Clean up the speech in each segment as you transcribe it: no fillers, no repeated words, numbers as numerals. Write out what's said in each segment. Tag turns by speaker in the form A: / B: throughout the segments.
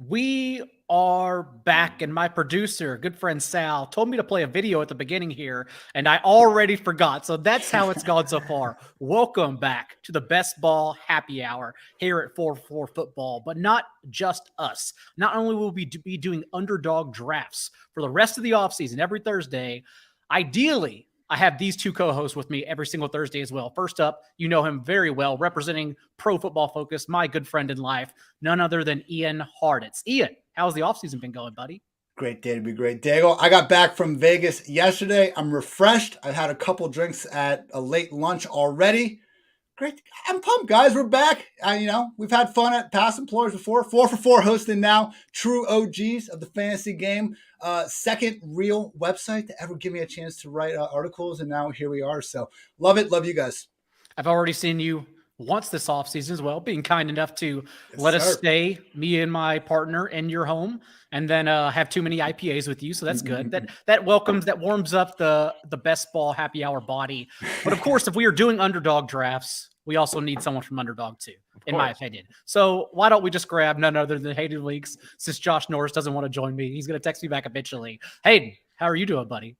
A: We are back, and my producer, good friend Sal, told me to play a video at the beginning here, and I already forgot. So that's how it's gone so far. Welcome back to the Best Ball Happy Hour here at 4-4 Football, but not just us. Not only will we be doing underdog drafts for the rest of the offseason every Thursday, ideally, I have these two co-hosts with me every single Thursday as well. First up, you know him very well, representing Pro Football Focus, my good friend in life, none other than Ian Hartitz. Ian, how's the offseason been going, buddy?
B: Great day to be great, Daigle. I got back from Vegas yesterday. I'm refreshed. I've had a couple drinks at a late lunch already. Great. I'm pumped, guys. We're back. We've had fun at past employers before. 4-for-4 hosting now. True OGs of the fantasy game. Second real website to ever give me a chance to write articles, and now here we are. So love it. Love you guys.
A: I've already seen you once this offseason as well, being kind enough to let us stay, me and my partner, in your home, and then have too many IPAs with you. So that's good. That warms up the best ball happy hour body. But of course, if we are doing underdog drafts, we also need someone from Underdog too, in my opinion. So why don't we just grab none other than Hayden Winks, since Josh Norris doesn't want to join me. He's going to text me back eventually. Hayden, how are you doing, buddy?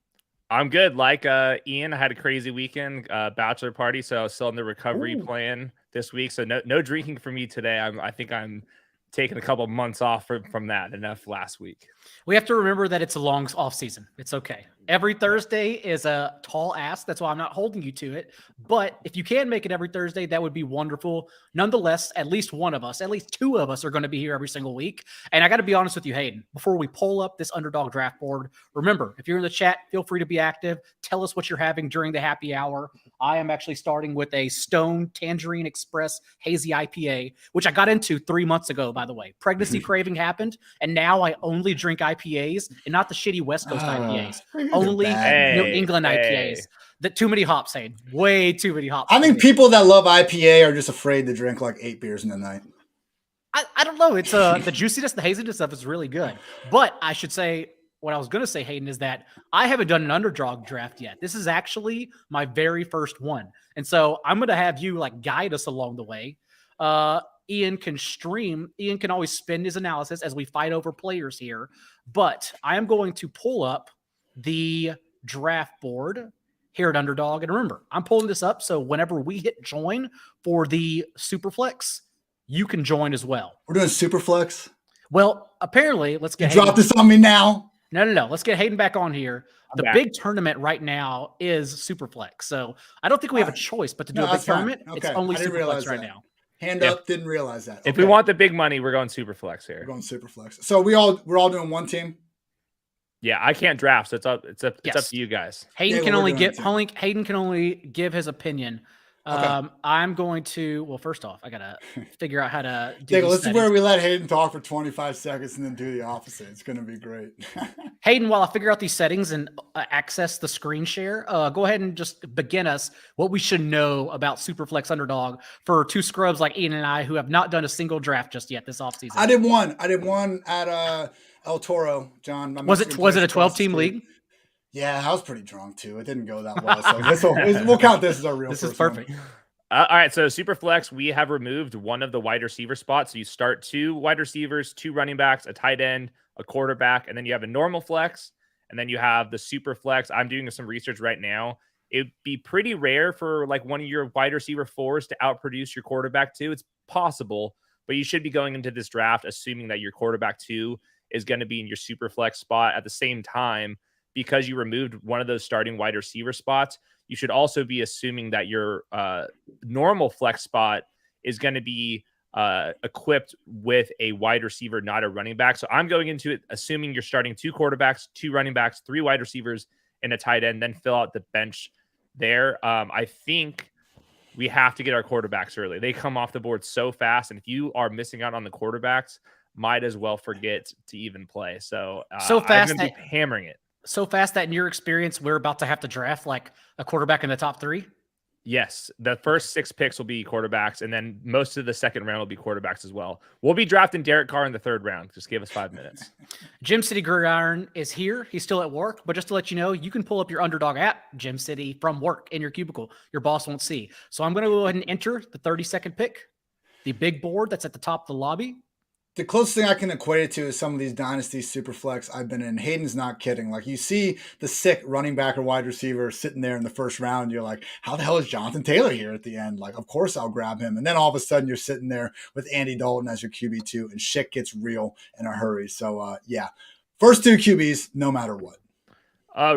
C: I'm good. Like Ian, I had a crazy weekend, bachelor party, so I was still in the recovery plan this week. So no drinking for me today. I think I'm taking a couple of months off from that. Enough last week.
A: We have to remember that it's a long off season. It's okay. Every Thursday is a tall ask. That's why I'm not holding you to it. But if you can make it every Thursday, that would be wonderful. Nonetheless, at least one of us, at least two of us are going to be here every single week. And I got to be honest with you, Hayden, before we pull up this underdog draft board, remember, if you're in the chat, feel free to be active. Tell us what you're having during the happy hour. I am actually starting with a Stone Tangerine Express Hazy IPA, which I got into 3 months ago, by the way. Pregnancy craving happened, and now I only drink IPAs and not the shitty West Coast IPAs. Only New England IPAs. That too many hops, Hayden. Way too many hops.
B: I think people that love IPA are just afraid to drink like 8 beers in a night.
A: I don't know. It's the juiciness, the haziness stuff is really good. But I should say, what I was going to say, Hayden, is that I haven't done an underdog draft yet. This is actually my very first one. And so I'm going to have you guide us along the way. Ian can stream. Ian can always spin his analysis as we fight over players here. But I am going to pull up the draft board here at Underdog. And remember, I'm pulling this up, so whenever we hit join for the Superflex, you can join as well.
B: We're doing Superflex?
A: Well, apparently, let's get
B: drop this on me now.
A: No. Let's get Hayden back on here. The big tournament right now is Superflex. So I don't think we have a choice but to do a big tournament. Okay. It's only Superflex right now.
B: Hand up, didn't realize that.
C: If we want the big money, we're going Superflex here.
B: We're going Superflex. So we're all doing one team?
C: Yeah, I can't draft, so it's up to you guys.
A: Hayden can only give his opinion. Okay. I'm going to, first off, I gotta figure out how to do
B: this is where we let Hayden talk for 25 seconds and then do the opposite. It's gonna be great.
A: Hayden, while I figure out these settings and access the screen share, go ahead and just begin us what we should know about Superflex Underdog for two scrubs like Ian and I who have not done a single draft just yet this offseason.
B: I did one at El Toro, John.
A: Was it a 12-team league?
B: Yeah, I was pretty drunk too. It didn't go that well. So we'll count this as our real.
A: This is perfect.
C: All right, so Superflex, we have removed one of the wide receiver spots. So you start 2 wide receivers, 2 running backs, a tight end, a quarterback, and then you have a normal flex, and then you have the Superflex. I'm doing some research right now. It'd be pretty rare for one of your wide receiver 4s to outproduce your quarterback 2. It's possible, but you should be going into this draft assuming that your quarterback 2 is going to be in your Superflex spot at the same time. Because you removed one of those starting wide receiver spots, you should also be assuming that your normal flex spot is going to be equipped with a wide receiver, not a running back. So I'm going into it assuming you're starting 2 quarterbacks, 2 running backs, 3 wide receivers, and a tight end, then fill out the bench there. I think we have to get our quarterbacks early. They come off the board so fast, and if you are missing out on the quarterbacks, might as well forget to even play. So
A: fast,
C: I'm going to be hammering it.
A: So fast that in your experience, we're about to have to draft a quarterback in the top 3?
C: Yes. The first 6 picks will be quarterbacks, and then most of the second round will be quarterbacks as well. We'll be drafting Derek Carr in the 3rd round. Just give us 5 minutes.
A: Jim City Gridiron is here. He's still at work, but just to let you know, you can pull up your Underdog app, Jim City, from work in your cubicle. Your boss won't see. So I'm going to go ahead and enter the 32nd pick, the big board that's at the top of the lobby.
B: the closest thing I can equate it to is some of these dynasty super flex I've been in. Hayden's not kidding. Like, you see the sick running back or wide receiver sitting there in the first round. You're like, how the hell is Jonathan Taylor here at the end? Like, of course I'll grab him. And then all of a sudden you're sitting there with Andy Dalton as your QB2 and shit gets real in a hurry. So yeah, first 2 QBs, no matter what.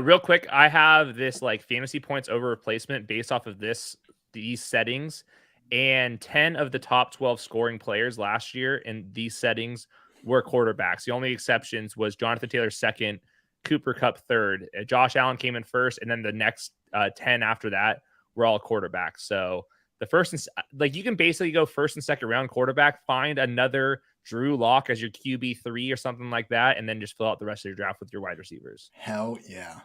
C: Real quick, I have this like fantasy points over replacement based off of these settings, and 10 of the top 12 scoring players last year in these settings were quarterbacks. The only exceptions was Jonathan Taylor second, Cooper Kupp third, Josh Allen came in first, and then the next 10 after that were all quarterbacks. So the first and like you can basically go first and second round quarterback, find another Drew Lock as your QB3 or something like that, and then just fill out the rest of your draft with your wide receivers.
B: Hell yeah.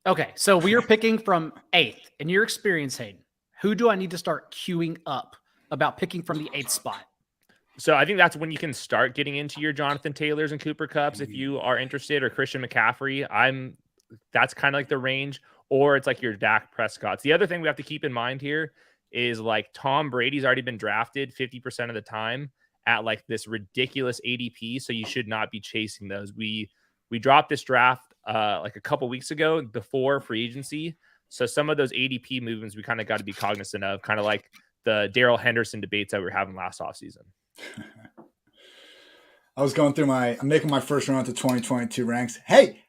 A: Okay, so we are picking from 8th. In your experience, Hayden, who do I need to start queuing up about picking from the 8th spot?
C: So I think that's when you can start getting into your Jonathan Taylors and Cooper Kupps if you are interested, or Christian McCaffrey. That's kind of like the range, or it's like your Dak Prescott's. The other thing we have to keep in mind here is like Tom Brady's already been drafted 50% of the time at like this ridiculous ADP, so you should not be chasing those. We dropped this draft like a couple weeks ago before free agency, so some of those ADP movements we kind of got to be cognizant of, kind of like the Darrell Henderson debates that we were having last offseason.
B: I was going through I'm making my first run to 2022 ranks. Hey,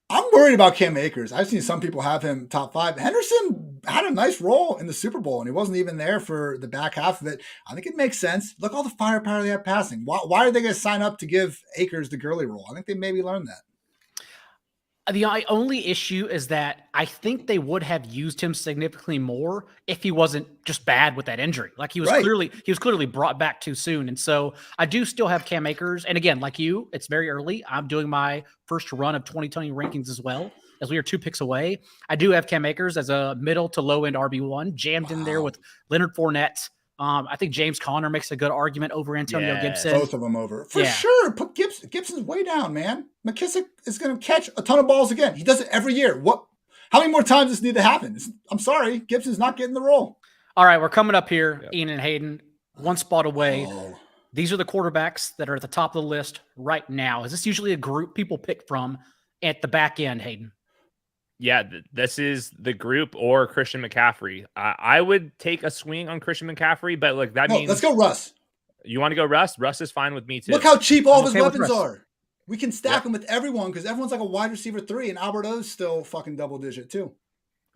B: I'm worried about Cam Akers. I've seen some people have him top 5. Henderson had a nice role in the Super Bowl, and he wasn't even there for the back half of it. I think it makes sense. Look, all the firepower they have passing. Why are they going to sign up to give Akers the Gurley role? I think they maybe learned that.
A: The only issue is that I think they would have used him significantly more if he wasn't just bad with that injury. Like he was clearly brought back too soon. And so I do still have Cam Akers. And again, like you, it's very early. I'm doing my first run of 2020 rankings as well, as we are 2 picks away. I do have Cam Akers as a middle to low end RB1 jammed in there with Leonard Fournette. I think James Conner makes a good argument over Antonio Gibson.
B: Both of them over. For sure. Put Gibson's way down, man. McKissick is going to catch a ton of balls again. He does it every year. How many more times does this need to happen? I'm sorry. Gibson's not getting the role.
A: All right, we're coming up here, Ian and Hayden, 1 spot away. These are the quarterbacks that are at the top of the list right now. Is this usually a group people pick from at the back end, Hayden?
C: Yeah, this is the group or Christian McCaffrey. I would take a swing on Christian McCaffrey, but like that means
B: let's go Russ.
C: You want to go Russ? Russ is fine with me too.
B: Look how cheap all of his weapons are. We can stack them with everyone because everyone's like a wide receiver 3, and Albert O's still fucking double digit too.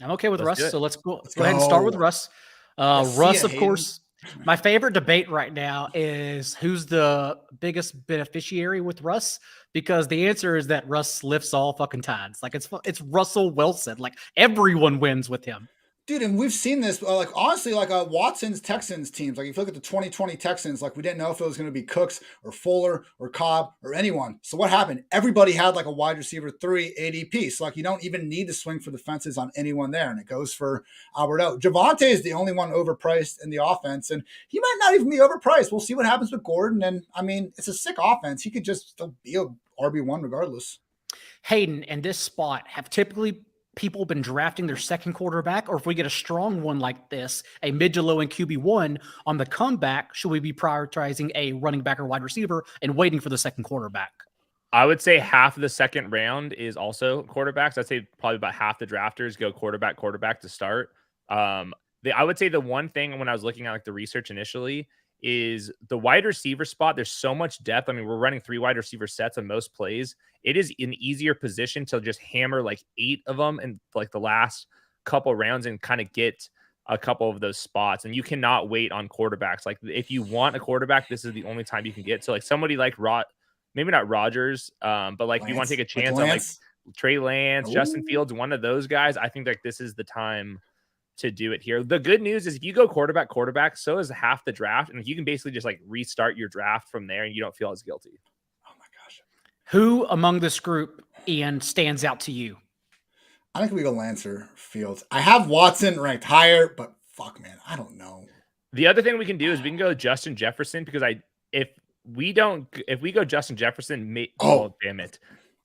A: I'm okay with Russ, so let's go ahead and start with Russ. Russ, of course. My favorite debate right now is who's the biggest beneficiary with Russ, because the answer is that Russ lifts all fucking tides. Like it's Russell Wilson. Like everyone wins with him.
B: Dude, and we've seen this, like, honestly, like Watson's Texans teams. Like, if you look at the 2020 Texans, like, we didn't know if it was going to be Cooks or Fuller or Cobb or anyone. So what happened? Everybody had, like, a wide receiver 3 ADP. So, like, you don't even need to swing for the fences on anyone there. And it goes for Albert O. Javonte is the only one overpriced in the offense. And he might not even be overpriced. We'll see what happens with Gordon. And, I mean, it's a sick offense. He could just still be a RB1 regardless.
A: Hayden, in this spot, have typically people been drafting their second quarterback, or if we get a strong one like this, a mid to low end QB1 on the comeback, should we be prioritizing a running back or wide receiver and waiting for the second quarterback?
C: I would say half of the second round is also quarterbacks. I'd say probably about half the drafters go quarterback to start. I would say the one thing when I was looking at like the research initially is the wide receiver spot. There's so much depth. I mean, we're running 3 wide receiver sets on most plays. It is an easier position to just hammer like 8 of them in like the last couple rounds and kind of get a couple of those spots. And you cannot wait on quarterbacks. Like if you want a quarterback, this is the only time you can get. So like somebody like maybe not Rodgers, but like if you want to take a chance on like Trey Lance, Justin Fields, one of those guys, I think like this is the time to do it here. The good news is if you go quarterback, so is half the draft. And you can basically just like restart your draft from there and you don't feel as guilty.
B: Oh my gosh.
A: Who among this group, Ian, stands out to you?
B: I think we go Lancer Fields. I have Watson ranked higher, but fuck, man, I don't know.
C: The other thing we can do is we can go Justin Jefferson, because if we go Justin Jefferson, damn it.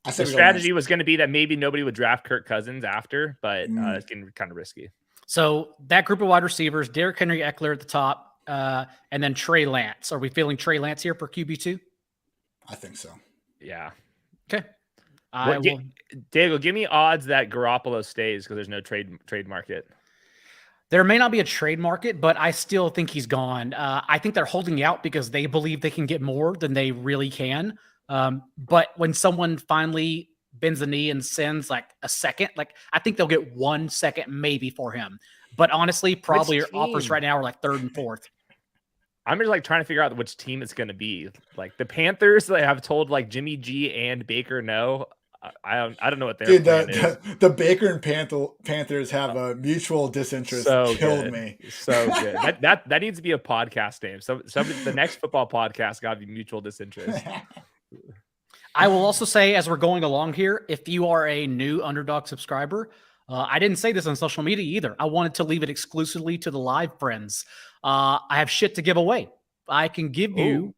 C: The strategy was going to be that maybe nobody would draft Kirk Cousins after, but it's getting kind of risky.
A: So that group of wide receivers, Derrick Henry, Eckler at the top, and then Trey Lance. Are we feeling Trey Lance here for QB2?
B: I think so.
C: Yeah.
A: Okay.
C: Daigle, give me odds that Garoppolo stays because there's no trade market.
A: There may not be a trade market, but I still think he's gone. I think they're holding out because they believe they can get more than they really can. But when someone finally bends the knee and sends like a second, like I think they'll get 1 second maybe for him. But honestly, probably your offers right now are like 3rd and 4th.
C: I'm just like trying to figure out which team it's going to be. Like the Panthers, they have told like Jimmy G and Baker no. I don't know what their plan is.
B: The Baker and Panthers have a mutual disinterest.
C: So
B: killed
C: good.
B: me.
C: So good. That needs to be a podcast name. The next football podcast got to be mutual disinterest.
A: I will also say, as we're going along here, if you are a new Underdog subscriber, I didn't say this on social media either. I wanted to leave it exclusively to the live friends. I have shit to give away. I can give you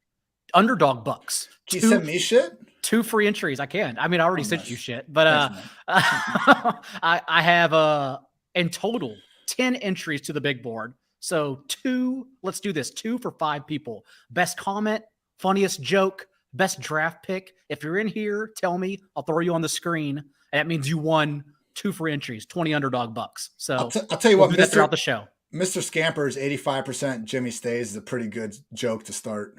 A: Underdog bucks.
B: Can you send me shit?
A: 2 free entries. I can. I mean, I already sent you shit, but I have in total 10 entries to the big board. So 2, let's do this. 2 for 5 people. Best comment, funniest joke, best draft pick. If you're in here, tell me. I'll throw you on the screen. And that means you won 2 free entries, 20 Underdog bucks. So
B: I'll tell you what,
A: do that throughout the show.
B: Mr. Scamper's 85% Jimmy stays is a pretty good joke to start.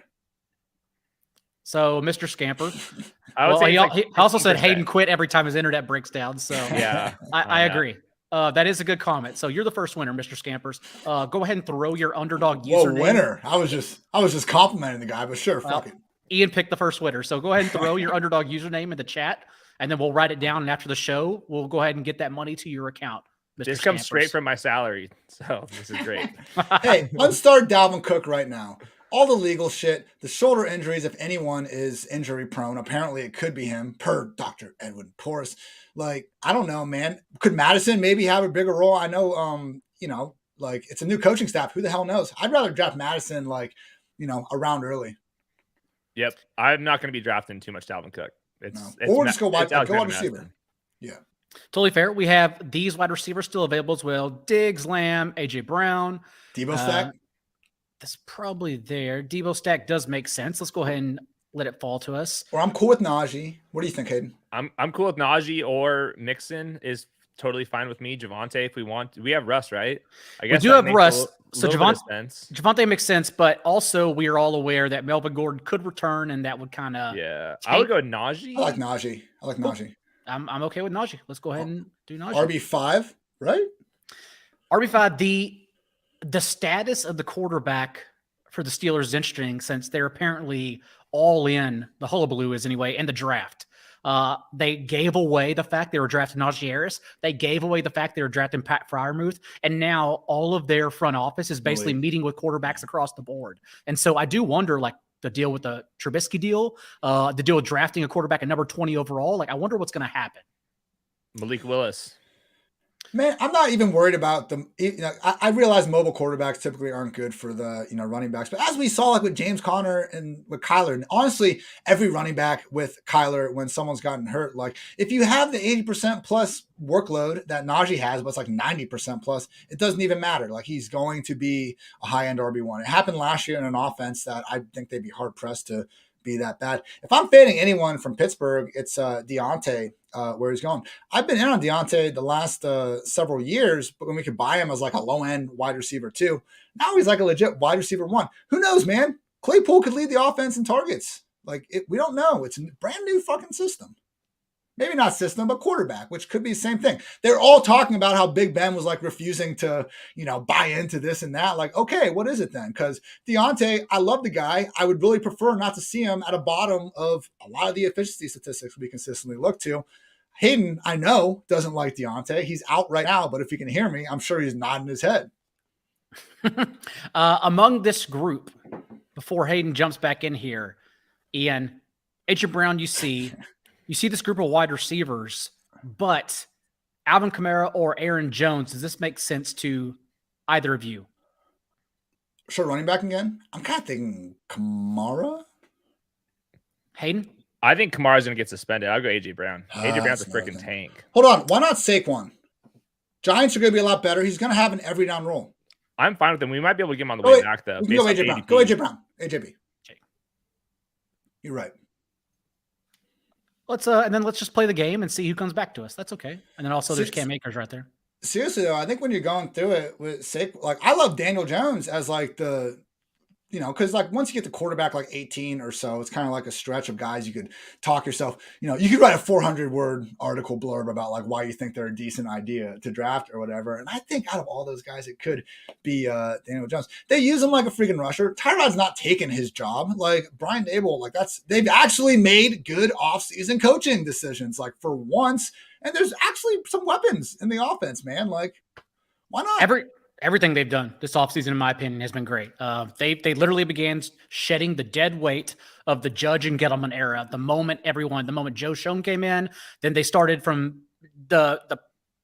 A: So, Mr. Scamper.
C: He
A: also said Hayden quit every time his internet breaks down. So,
C: yeah,
A: I agree. That is a good comment. So, you're the first winner, Mr. Scampers. Go ahead and throw your Underdog username.
B: Winner. I was just complimenting the guy, but sure, fuck it.
A: Ian picked the first winner. So, go ahead and throw your Underdog username in the chat, and then we'll write it down. And after the show, we'll go ahead and get that money to your account. Mr.
C: This comes straight from my salary, so this is great.
B: Hey, unstart Dalvin Cook right now. All the legal shit, the shoulder injuries, if anyone is injury prone, apparently it could be him, per Dr. Edwin Porras. Like, I don't know, man. Could Madison maybe have a bigger role? I know, like it's a new coaching staff. Who the hell knows? I'd rather draft Madison, around early.
C: Yep. I'm not going to be drafting too much Dalvin Cook.
B: Or just go wide receiver. Yeah.
A: Totally fair. We have these wide receivers still available as well. Diggs, Lamb, AJ Brown.
B: Debo stack.
A: That's probably there. Debo stack does make sense. Let's go ahead and let it fall to us.
B: Or I'm cool with Najee. What do you think, Hayden?
C: I'm cool with Najee or Mixon is totally fine with me. Javonte, if we want. We have Russ, right? I guess
A: we do have Russ. So
C: Javonte
A: makes sense, but also we are all aware that Melvin Gordon could return, and that would kind of
C: I would go with Najee.
B: I like Najee.
A: I'm okay with Najee. Let's go ahead and do Najee.
B: RB5, right?
A: RB5. The status of the quarterback for the Steelers is interesting since they're apparently all in, the hullabaloo is anyway, in the draft. They gave away the fact they were drafting Najee Harris. They gave away the fact they were drafting Pat Freiermuth. And now all of their front office is basically meeting with quarterbacks across the board. And so I do wonder, like, the deal with the Trubisky deal, the deal with drafting a quarterback at number 20 overall. Like, I wonder what's going to happen.
C: Malik Willis.
B: Man, I'm not even worried about them. I realize mobile quarterbacks typically aren't good for the running backs, but as we saw, like with James Conner and with Kyler, and honestly, every running back with Kyler when someone's gotten hurt, like if you have the 80% plus workload that Najee has, but it's like 90% plus, it doesn't even matter. Like he's going to be a high end RB1. It happened last year in an offense that I think they'd be hard pressed to be that bad. If I'm fading anyone from Pittsburgh, it's Deontay. Where he's going. I've been in on Deontay the last several years, but when we could buy him as like a low-end wide receiver 2, now he's like a legit wide receiver 1. Who knows, man? Claypool could lead the offense in targets. We don't know. It's a brand new fucking system. Maybe not system, but quarterback, which could be the same thing. They're all talking about how Big Ben was like refusing to, buy into this and that. Like, okay, what is it then? Because Deontay, I love the guy. I would really prefer not to see him at a bottom of a lot of the efficiency statistics we consistently look to. Hayden, I know, doesn't like Deontay. He's out right now, but if you can hear me, I'm sure he's nodding his head.
A: Among this group, before Hayden jumps back in here, Ian, AJ Brown, you see this group of wide receivers, but Alvin Kamara or Aaron Jones, does this make sense to either of you?
B: Sure, running back again? I'm kind of thinking Kamara.
A: Hayden?
C: I think Kamara's going to get suspended. I'll go AJ Brown. AJ Brown's a freaking tank.
B: Hold on. Why not Saquon? Giants are going to be a lot better. He's going to have an every down role.
C: I'm fine with him. We might be able to get him on the way back, though.
B: Go AJ Brown. Go AJ Brown. AJB. You're right.
A: let's just play the game and see who comes back to us. That's okay. And then also there's
B: Se-
A: Cam Akers right there.
B: Seriously though, I think when you're going through it with like I love Daniel Jones as like the, because like once you get the quarterback like 18 or so, it's kind of like a stretch of guys you could talk yourself. You could write a 400-word article blurb about like why you think they're a decent idea to draft or whatever. And I think out of all those guys, it could be Daniel Jones. They use him like a freaking rusher. Tyrod's not taking his job. Like Brian Daigle, like they've actually made good offseason coaching decisions like for once. And there's actually some weapons in the offense, man. Like, why not?
A: Everything they've done this offseason, in my opinion, has been great. They literally began shedding the dead weight of the Judge and Gettleman era. The moment Joe Schoen came in, then they started from the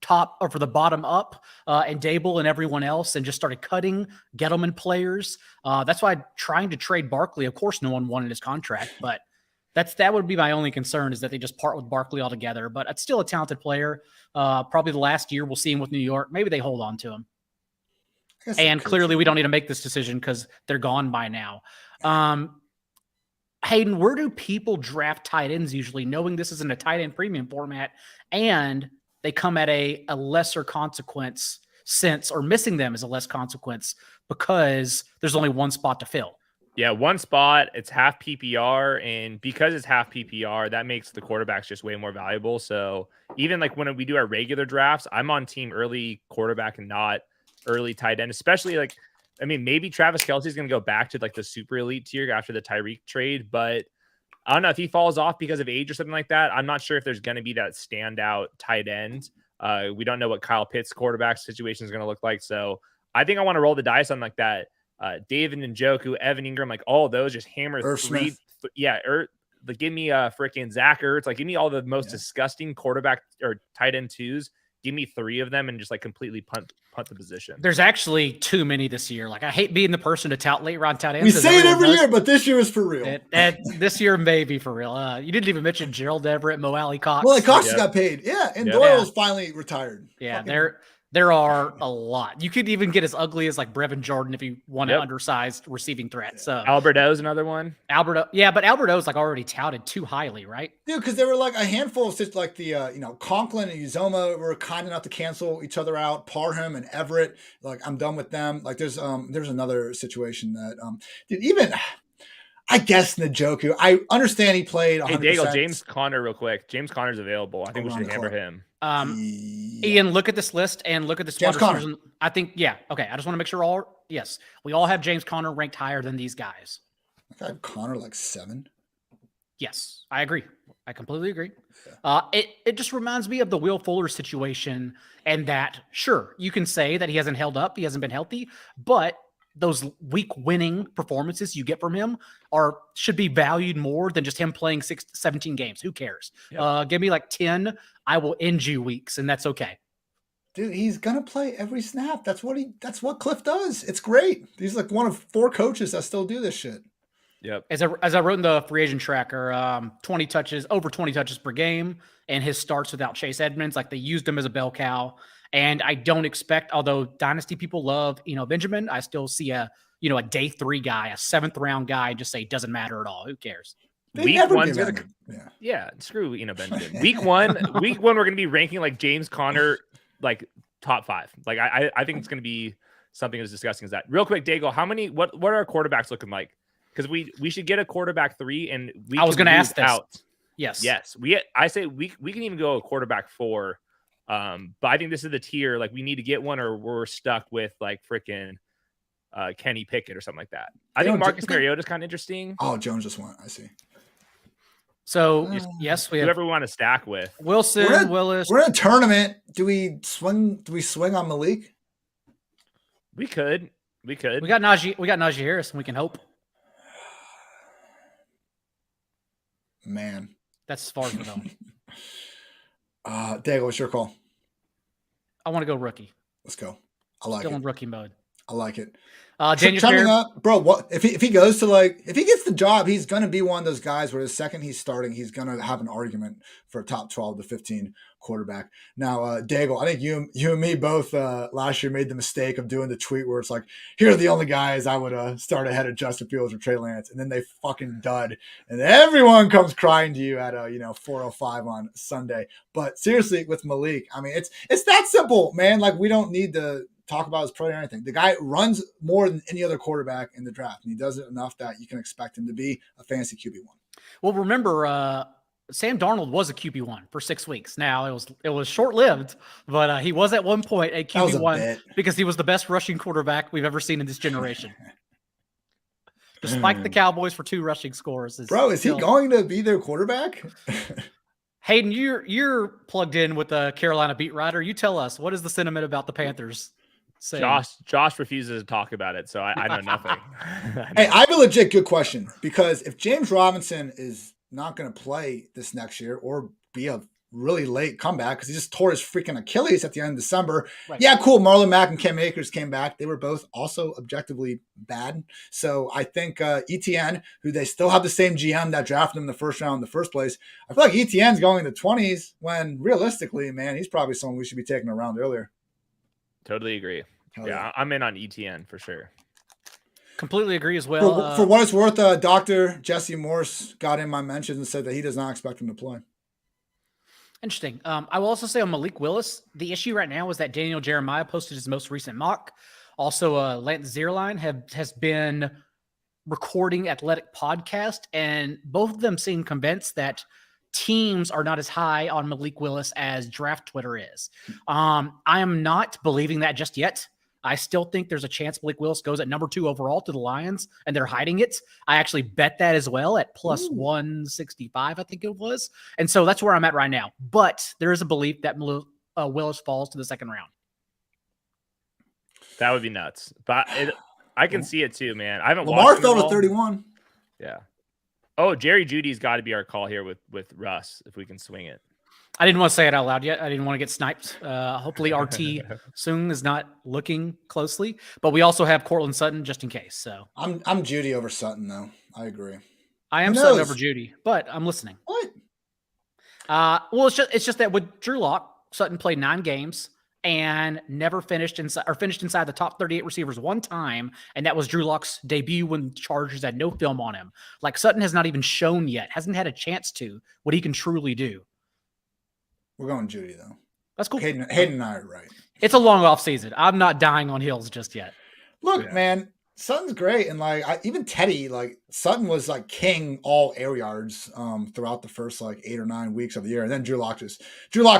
A: top or for the bottom up, and Dable and everyone else, and just started cutting Gettleman players. That's why trying to trade Barkley. Of course, no one wanted his contract, but that would be my only concern is that they just part with Barkley altogether. But it's still a talented player. Probably the last year we'll see him with New York. Maybe they hold on to him. And clearly we don't need to make this decision because they're gone by now. Hayden, where do people draft tight ends usually, knowing this isn't a tight end premium format and they come at a lesser consequence or missing them is a less consequence because there's only one spot to fill?
C: Yeah, one spot. It's half PPR, and because it's half PPR, that makes the quarterbacks just way more valuable. So even like when we do our regular drafts, I'm on team early quarterback and not early tight end, especially like, I mean, maybe Travis Kelce is going to go back to like the super elite tier after the Tyreek trade, but I don't know if he falls off because of age or something like that. I'm not sure if there's going to be that standout tight end. We don't know what Kyle Pitts' quarterback situation is going to look like. So I think I want to roll the dice on like that. David Njoku, Evan Ingram, like all of those, just hammer three. Like give me a freaking Zach Ertz. Like give me all the most disgusting quarterback or tight end twos. Give me 3 of them and just like completely punt the position.
A: There's actually too many this year. Like I hate being the person to tout late round tight ends.
B: We say it every year, but this year is for real.
A: This year may be for real. You didn't even mention Gerald Everett, Mo Alley Cox.
B: Well, Cox got paid. Yeah, and Doyle's finally retired.
A: Yeah, there are a lot. You could even get as ugly as like Brevin Jordan if you want an undersized receiving threat. So
C: Albert O's another one.
A: But Albert O's like already touted too highly, right?
B: Dude, because there were like a handful of like the Conklin and Uzoma were kind enough to cancel each other out. Parham and Everett, like I'm done with them. Like there's another situation that dude, even I guess Njoku. I understand he played 100%.
C: Hey, Daigle, James Conner real quick. James Conner's available. I think we should hammer him.
A: Ian, look at this list and look at the James Conner. I think, okay. I just want to make sure we all have James Conner ranked higher than these guys.
B: I have Conner like 7.
A: Yes, I agree. I completely agree. It just reminds me of the Will Fuller situation, and that sure you can say that he hasn't held up, he hasn't been healthy, but those week winning performances you get from him should be valued more than just him playing 17 games. Who cares? Yep. Give me like 10. I will end you weeks, and that's okay.
B: Dude, he's gonna play every snap. That's what Cliff does. It's great. He's like one of 4 coaches that still do this shit.
C: Yep.
A: As I wrote in the free agent tracker, over 20 touches per game, and his starts without Chase Edmonds, like they used him as a bell cow. And I don't expect, although dynasty people love, Benjamin, I still see a day 3 guy, a 7th round guy, and just say it doesn't matter at all. Who cares?
C: Week 1's screw Benjamin. Week 1, we're going to be ranking like James Conner like top 5. Like I think it's going to be something as disgusting as that. Real quick, Daigle, what are our quarterbacks looking like? Because we should get a quarterback 3, and
A: I was going to ask this.
C: Out.
A: Yes.
C: I say we can even go a quarterback 4. But I think this is the tier, like we need to get one or we're stuck with like freaking Kenny Pickett or something like that. I think Marcus Mariota is kind of interesting.
B: Oh, Jones just went. I see.
A: So yes, we have
C: whoever we want to stack with.
A: Wilson, Willis.
B: We're in a tournament. Do we swing on Malik?
C: We could. We
A: got Najee Harris, and we can hope.
B: Man,
A: that's as far as we're going.
B: Daigle, what's your call?
A: I want to go rookie.
B: Let's go. I like
A: Still
B: it.
A: in rookie mode.
B: I like it.
A: Daniel
B: Trending
A: Jeremy,
B: up, bro. What if he goes to if he gets the job, he's gonna be one of those guys where the second he's starting, he's gonna have an argument for a top 12 to 15 quarterback. Now, Daigle, I think you and me both last year made the mistake of doing the tweet where it's like, here are the only guys I would start ahead of Justin Fields or Trey Lance, and then they fucking dud, and everyone comes crying to you at 4:05 on Sunday. But seriously, with Malik, I mean, it's that simple, man. Like, we don't need to talk about his play or anything. The guy runs more than any other quarterback in the draft, and he does it enough that you can expect him to be a fantasy QB1.
A: Well, remember, Sam Darnold was a QB1 for 6 weeks. Now it was short lived, but he was at one point a QB1 because he was the best rushing quarterback we've ever seen in this generation. Despite the Cowboys for 2 rushing scores.
B: Bro, is he going to be their quarterback?
A: Hayden, you're plugged in with the Carolina beat writer. You tell us, what is the sentiment about the Panthers?
C: Josh refuses to talk about it, so I know nothing.
B: Hey, I have a legit good question, because if James Robinson is not going to play this next year or be a really late comeback because he just tore his freaking Achilles at the end of December. Right. Yeah, cool. Marlon Mack and Cam Akers came back. They were both also objectively bad. So I think ETN, who they still have the same GM that drafted him in the first round in the first place, I feel like ETN's going in the 20s when realistically, man, he's probably someone we should be taking around earlier.
C: Totally agree. Yeah, I'm in on ETN for sure.
A: Completely agree as well.
B: For what it's worth, Dr. Jesse Morse got in my mentions and said that he does not expect him to play.
A: Interesting. I will also say on Malik Willis, the issue right now is that Daniel Jeremiah posted his most recent mock. Also, Lance Zierlein has been recording Athletic podcast, and both of them seem convinced that teams are not as high on Malik Willis as draft Twitter is. I am not believing that just yet. I still think there's a chance Malik Willis goes at number 2 overall to the Lions, and they're hiding it. I actually bet that as well at plus 165, I think it was. And so that's where I'm at right now. But there is a belief that Willis falls to the second round.
C: That would be nuts. But I can see it too, man. I haven't
B: Lamar
C: watched
B: fell to 31.
C: Yeah. Oh, Jerry Judy's got to be our call here with Russ if we can swing it.
A: I didn't want to say it out loud yet. I didn't want to get sniped. Hopefully RT Soon is not looking closely, but we also have Cortland Sutton just in case. So
B: I'm Judy over Sutton though. I agree.
A: I am Sutton over Judy, but I'm listening.
B: What?
A: Well, it's just that with Drew Lock, Sutton played 9 games and never finished inside the top 38 receivers one time, and that was Drew Lock's debut when Chargers had no film on him. Like, Sutton has not even shown yet, hasn't had a chance to what he can truly do.
B: We're going Judy, though.
A: That's cool.
B: Hayden and I are right.
A: It's a long off season. I'm not dying on Hills just yet.
B: Look, man, Sutton's great. And, even Teddy, Sutton was, king all air yards throughout the first, 8 or 9 weeks of the year. And then Drew Lock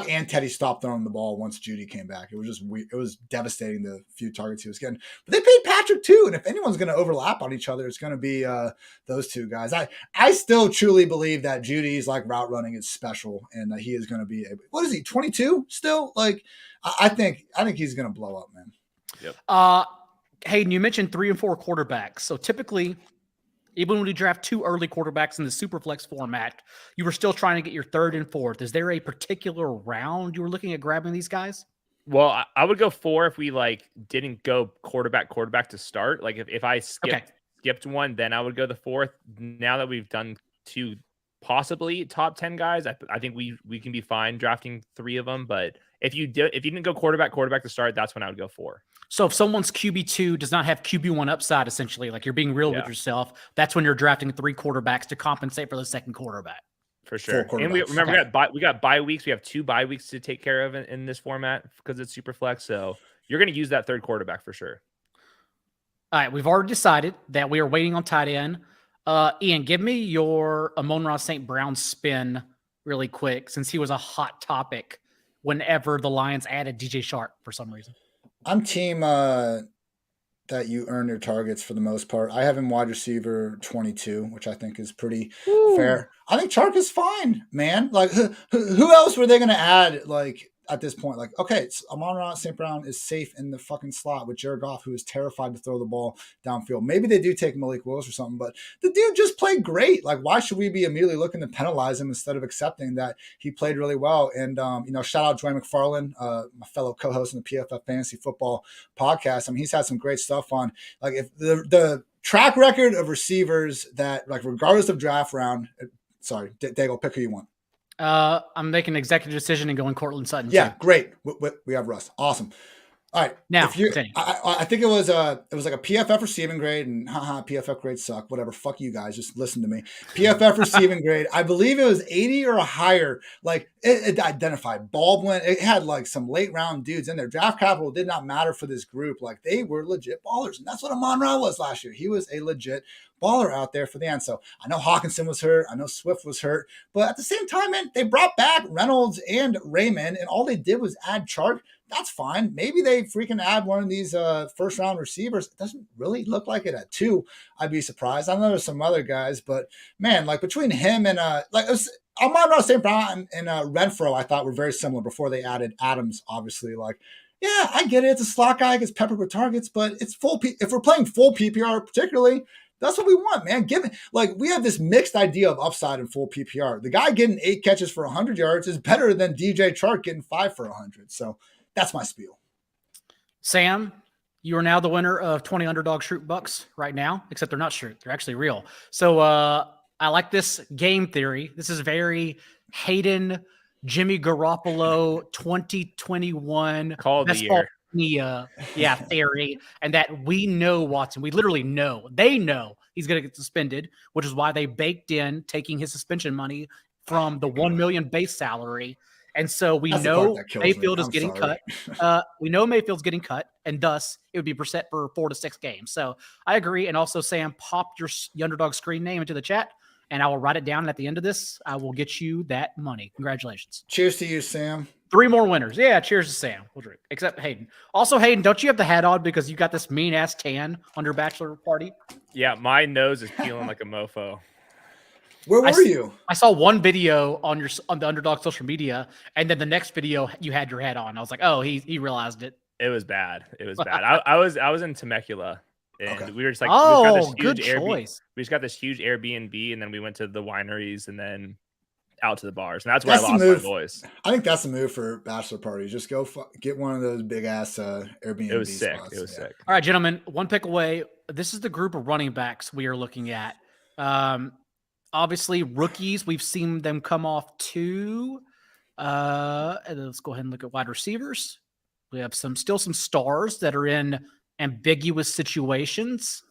B: and Teddy stopped throwing the ball once Judy came back. It was just weird. It was devastating, the few targets he was getting. But they paid Patrick, too. And if anyone's going to overlap on each other, it's going to be those two guys. I still truly believe that Judy's, route running is special and that he is going to be – what is he, 22 still? I think he's going to blow up, man.
C: Yep.
A: Hayden, you mentioned 3 and 4 quarterbacks. So typically, even when you draft 2 early quarterbacks in the Superflex format, you were still trying to get your 3rd and 4th. Is there a particular round you were looking at grabbing these guys?
C: Well, I would go 4 if we didn't go quarterback to start. If I skipped one, then I would go the 4th. Now that we've done 2 possibly top 10 guys, I think we can be fine drafting 3 of them. But if you didn't go quarterback to start, that's when I would go 4.
A: So if someone's QB2 does not have QB1 upside, essentially, you're being real with yourself, that's when you're drafting 3 quarterbacks to compensate for the second quarterback.
C: For sure. And we got bye weeks. We have 2 bye weeks to take care of in this format because it's super flex. So you're going to use that 3rd quarterback for sure.
A: All right. We've already decided that we are waiting on tight end. Ian, give me your Amon-Ra St. Brown spin really quick, since he was a hot topic whenever the Lions added DJ Shark for some reason.
B: I'm team that you earn your targets for the most part. I have him wide receiver 22, which I think is pretty fair. I think Chark is fine, man. Who else were they going to add? at this point, like, okay, Amon-Ra St. Brown is safe in the fucking slot with Jared Goff, who is terrified to throw the ball downfield. Maybe they do take Malik Willis or something, but the dude just played great. Like, why should we be immediately looking to penalize him instead of accepting that he played really well? And, shout out Dwayne McFarland, my fellow co-host in the PFF Fantasy Football podcast. I mean, he's had some great stuff on, like, if the track record of receivers that, like, regardless of draft round, sorry, Daigle, pick who you want.
A: I'm making an executive decision and going Cortland Sutton.
B: Yeah,
A: too.
B: great. We have Russ. Awesome. All right.
A: Now,
B: I think it was like a PFF receiving grade, and PFF grades suck. Whatever. Fuck you guys. Just listen to me. PFF receiving grade. I believe it was 80 or higher. Like it identified Baldwin. It had like some late round dudes in there. Draft capital did not matter for this group. Like they were legit ballers, and that's what Amon-Ra was last year. He was a legit baller out there for the end. So I know Hawkinson was hurt. I know Swift was hurt, but at the same time, man, they brought back Reynolds and Raymond, and all they did was add Chark. That's fine. Maybe they freaking add one of these first round receivers. It doesn't really look like it at 2. I'd be surprised. I know there's some other guys, but man, like between him and Amon-Ra St. Brown and Renfro, I thought were very similar before they added Adams. Obviously, like, yeah, I get it. It's a slot guy, gets peppered with targets, but it's full. If we're playing full PPR, particularly, that's what we want, man. We have this mixed idea of upside in full PPR. The guy getting 8 catches for 100 yards is better than DJ Chark getting 5 for 100. So that's my spiel.
A: Sam, you are now the winner of 20 Underdog Shroot Bucks right now, except they're not Shroot. They're actually real. So I like this game theory. This is very Hayden, Jimmy Garoppolo 2021
C: Call the year.
A: Theory. And that we know Watson. We literally know. They know he's going to get suspended, which is why they baked in taking his suspension money from the $1 million base salary. And so we know Mayfield is getting cut. We know Mayfield's getting cut, and thus it would be Brissett for 4 to 6 games. So I agree. And also, Sam, pop your Underdog screen name into the chat, and I will write it down. And at the end of this, I will get you that money. Congratulations.
B: Cheers to you, Sam.
A: 3 more winners. Yeah, cheers to Sam. We'll drink. Except Hayden. Also, Hayden, don't you have the hat on because you got this mean-ass tan on your bachelor party?
C: Yeah, my nose is peeling like a mofo.
B: Where were you?
A: I saw one video on the Underdog social media, and then the next video you had your hat on. I was like, oh, he realized it.
C: It was bad. It was bad. I was in Temecula, and we were just like,
A: good choice.
C: We just got this huge Airbnb, and then we went to the wineries, and then out to the bars, and that's where I lost my voice.
B: I think that's the move for bachelor parties. Just go get one of those big ass Airbnb.
C: It was sick.
B: spots.
C: It was sick.
A: All right, gentlemen, one pick away. This is the group of running backs we are looking at. Obviously, rookies, we've seen them come off 2. And let's go ahead and look at wide receivers. We have still some stars that are in ambiguous situations.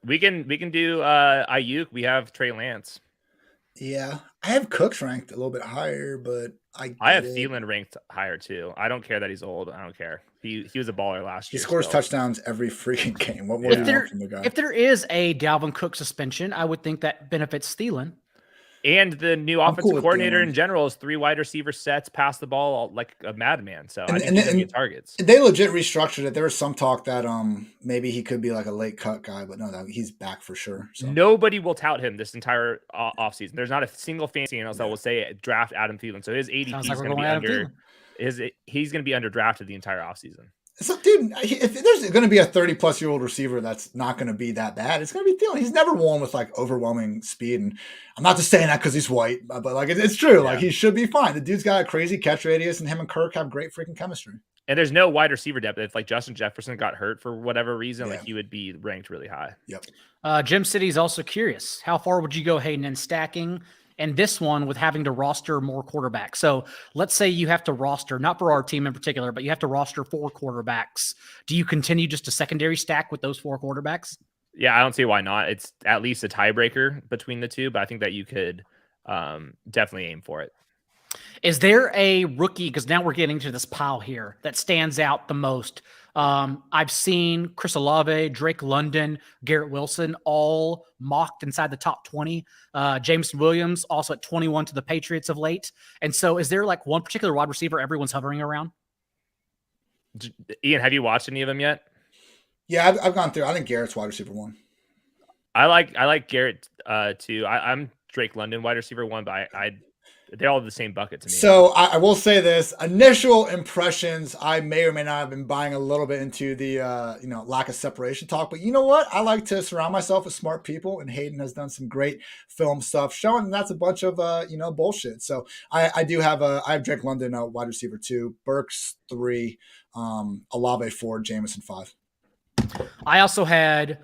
C: We can do Ayuk. We have Trey Lance.
B: Yeah, I have Cooks ranked a little bit higher, but I
C: have Thielen ranked higher too. I don't care that he's old. I don't care. He was a baller last year.
B: He scores touchdowns every freaking game. What more do you want from the guy?
A: If there is a Dalvin Cook suspension, I would think that benefits Thielen.
C: And the new offensive coordinator in general is 3 wide receiver sets, pass the ball like a madman. So I think he's going to get targets.
B: They legit restructured it. There was some talk that maybe he could be like a late cut guy, but no, he's back for sure. So.
C: Nobody will tout him this entire offseason. There's not a single fantasy analyst that will say draft Adam Thielen. So his ADP is going to be under. He's going to be underdrafted the entire offseason.
B: So, dude, if there's going to be a 30-plus-year-old receiver that's not going to be that bad, it's going to be Thielen. He's never won with, like, overwhelming speed. And I'm not just saying that because he's white, but, like, it's true. Yeah. Like, he should be fine. The dude's got a crazy catch radius, and him and Kirk have great freaking chemistry.
C: And there's no wide receiver depth. If, like, Justin Jefferson got hurt for whatever reason, like, he would be ranked really high.
B: Yep.
A: Jim City's also curious. How far would you go, Hayden, in stacking? And this one with having to roster more quarterbacks. So let's say you have to roster, not for our team in particular, but you have to roster 4 quarterbacks. Do you continue just a secondary stack with those 4 quarterbacks?
C: Yeah, I don't see why not. It's at least a tiebreaker between the 2, but I think that you could definitely aim for it.
A: Is there a rookie, because now we're getting to this pile here, that stands out the most? I've seen Chris Olave, Drake London, Garrett Wilson, all mocked inside the top 20. Jameson Williams also at 21 to the Patriots of late. And so is there like one particular wide receiver everyone's hovering around?
C: Ian, have you watched any of them yet?
B: Yeah, I've gone through. I think Garrett's wide receiver 1.
C: I like Garrett too. I'm Drake London wide receiver 1, but They're all the same bucket to me.
B: So I will say this: initial impressions, I may or may not have been buying a little bit into the lack of separation talk. But you know what? I like to surround myself with smart people, and Hayden has done some great film stuff showing that's a bunch of bullshit. So I have Drake London wide receiver 2, Burks 3, Olave 4, Jameson 5.
A: I also had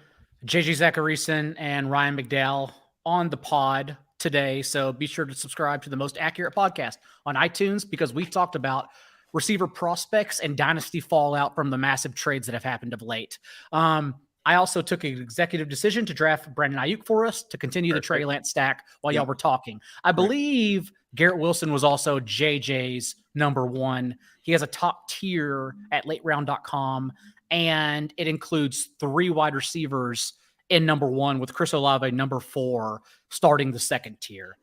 A: JJ Zacharyson and Ryan McDowell on the pod today. So be sure to subscribe to the Most Accurate Podcast on iTunes, because we've talked about receiver prospects and dynasty fallout from the massive trades that have happened of late. I also took an executive decision to draft Brandon Ayuk for us to continue the Trey Lance stack while y'all were talking. I believe Garrett Wilson was also JJ's number 1. He has a top tier at lateround.com, and it includes 3 wide receivers in number 1, with Chris Olave number 4 starting the second tier.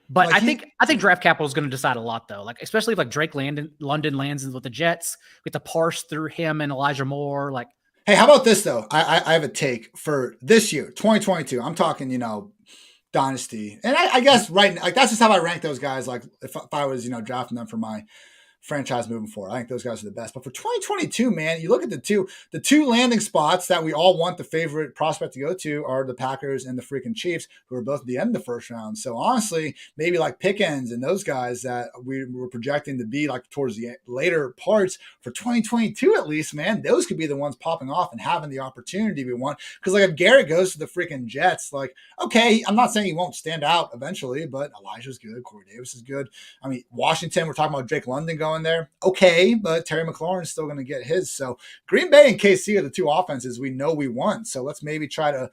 A: But I think draft capital is going to decide a lot, though. Like, especially if like Drake London lands with the Jets, we have to parse through him and Elijah Moore. Like,
B: hey, how about this though? I have a take for this year, 2022. I'm talking, dynasty, and I guess that's just how I rank those guys. Like if I was drafting them for my franchise moving forward, I think those guys are the best. But for 2022, man, you look at the two landing spots that we all want the favorite prospect to go to are the Packers and the freaking Chiefs, who are both at the end of the first round. So honestly, maybe like Pickens and those guys that we were projecting to be like towards the later parts for 2022, at least, man, those could be the ones popping off and having the opportunity we want. Because like if Garrett goes to the freaking Jets, like, okay, I'm not saying he won't stand out eventually, but Elijah's good, Corey Davis is good. I mean, Washington, we're talking about Drake London going there. Okay, but Terry McLaurin's still going to get his. So Green Bay and KC are the 2 offenses we know we want. So let's maybe try to,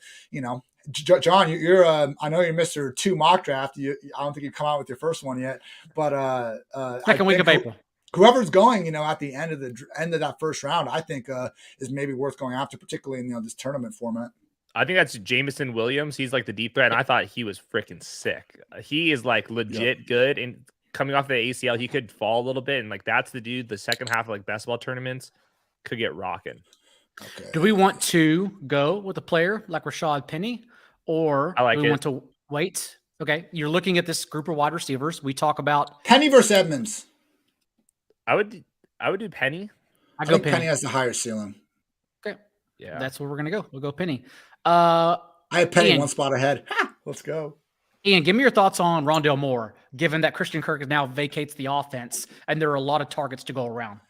B: John, you're I know you're Mr. 2 mock draft. I don't think you've come out with your first one yet, but
A: second week of April.
B: Whoever's going, at the end of that first round, I think is maybe worth going after, particularly in this tournament format.
C: I think that's Jameson Williams. He's like the deep threat, and I thought he was freaking sick. He is like legit good, and coming off the ACL, he could fall a little bit, and like that's the dude. The second half of like basketball tournaments could get rocking.
B: Okay.
A: Do we want to go with a player like Rashad Penny, or do we want to wait? Okay, you're looking at this group of wide receivers. We talk about
B: Penny versus Edmonds.
C: I would do Penny.
B: I think Penny has the higher ceiling.
A: Okay,
C: yeah,
A: that's where we're gonna go. We'll go Penny.
B: I have Penny Ian, 1 spot ahead. Let's go.
A: Ian, give me your thoughts on Rondale Moore, given that Christian Kirk now vacates the offense and there are a lot of targets to go around.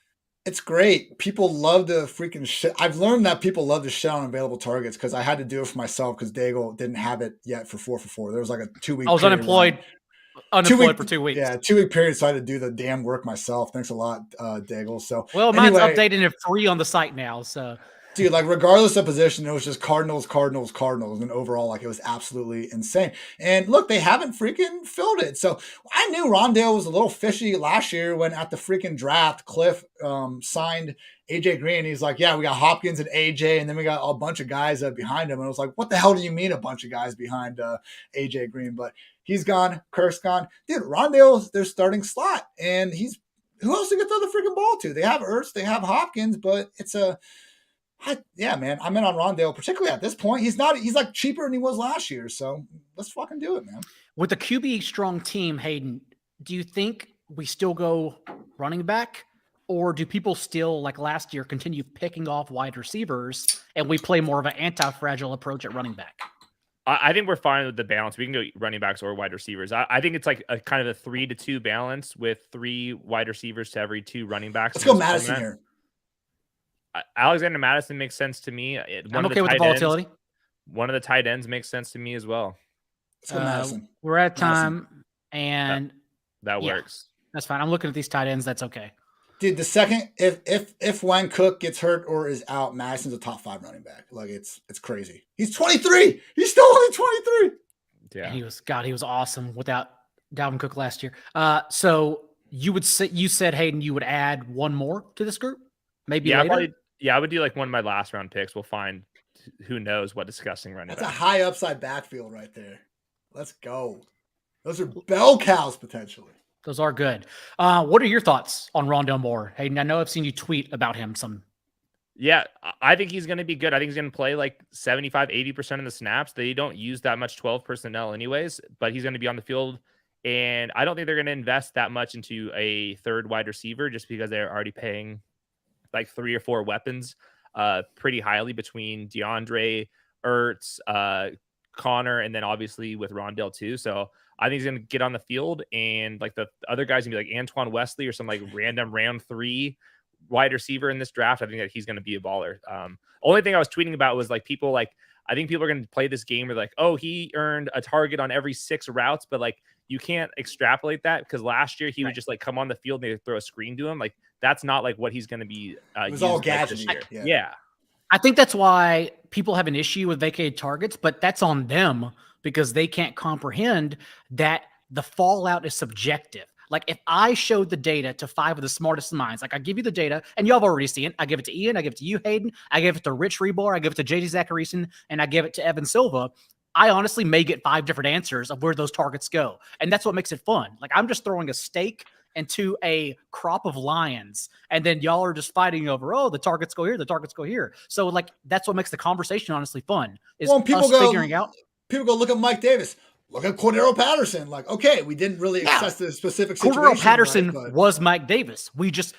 B: It's great. People love to freaking shit. I've learned that people love to shit on available targets because I had to do it for myself because Daigle didn't have it yet for 4 for 4. There was like a 2-week
A: I was unemployed for 2 weeks.
B: Yeah, 2-week period, so I had to do the damn work myself. Thanks a lot, Daigle. So,
A: well, mine's updated and free on the site now, so...
B: Dude, like regardless of position, it was just Cardinals. And overall, like it was absolutely insane. And look, they haven't freaking filled it. So I knew Rondale was a little fishy last year when at the freaking draft, Cliff signed AJ Green. He's like, yeah, we got Hopkins and AJ, and then we got a bunch of guys behind him. And I was like, what the hell do you mean a bunch of guys behind AJ Green? But he's gone. Kirk's gone. Dude, Rondale's their starting slot. And who else they can throw the freaking ball to? They have Ertz, they have Hopkins, but it's yeah, man, I'm in on Rondale, particularly at this point. He's like cheaper than he was last year. So let's fucking do it, man.
A: With a QB strong team, Hayden, do you think we still go running back, or do people still, like last year, continue picking off wide receivers and we play more of an anti-fragile approach at running back?
C: I think we're fine with the balance. We can go running backs or wide receivers. I think it's like a kind of a 3-2 balance with 3 wide receivers to every 2 running backs.
B: Let's go Madison here.
C: Alexander Madison makes sense to me.
A: I'm okay with the volatility.
C: One of the tight ends makes sense to me as well.
B: Let's go Madison.
A: We're at time, and
C: that works.
A: That's fine. I'm looking at these tight ends. That's okay.
B: Dude, the second if when Cook gets hurt or is out, Madison's a top 5 running back. Like it's crazy. He's 23. He's still only 23.
C: Yeah,
A: and he was awesome without Dalvin Cook last year. So you said Hayden, you would add one more to this group, maybe later.
C: I would do like one of my last round picks. We'll find who knows what disgusting running
B: back.
C: That's
B: a high upside backfield right there. Let's go. Those are bell cows potentially.
A: Those are good. What are your thoughts on Rondale Moore? Hayden, I know I've seen you tweet about him some.
C: Yeah, I think he's going to be good. I think he's going to play like 75, 80% of the snaps. They don't use that much 12 personnel anyways, but he's going to be on the field And I don't think they're going to invest that much into a third wide receiver just because they're already paying like 3 or 4 weapons pretty highly between DeAndre, Ertz, Connor, and then obviously with Rondale too. So I think he's going to get on the field, and like the other guys going to be like Antoine Wesley or some like random round 3 wide receiver in this draft. I think that he's going to be a baller. Only thing I was tweeting about was like people like, I think people are going to play this game where like, oh, he earned a target on every 6 routes, but like you can't extrapolate that because last year he would just like come on the field and they throw a screen to him. Like that's not like what he's going to be.
B: It was all
C: like this
B: gadget.
C: year. Yeah.
A: I think that's why people have an issue with vacated targets, but that's on them because they can't comprehend that the fallout is subjective. Like if I showed the data to 5 of the smartest minds, like I give you the data and y'all have already seen it. I give it to Ian. I give it to you, Hayden. I give it to Rich Rebar. I give it to JD Zacharyson, and I give it to Evan Silva. I honestly may get 5 different answers of where those targets go. And that's what makes it fun. Like I'm just throwing a stake into a crop of lions, and then y'all are just fighting over, oh, the targets go here, the targets go here. So like that's what makes the conversation honestly fun. Is
B: people
A: us figuring out.
B: People go look at Mike Davis. Look at Cordero Patterson. Like, okay, we didn't really assess the specific situation.
A: Cordero Patterson
B: right,
A: was Mike Davis.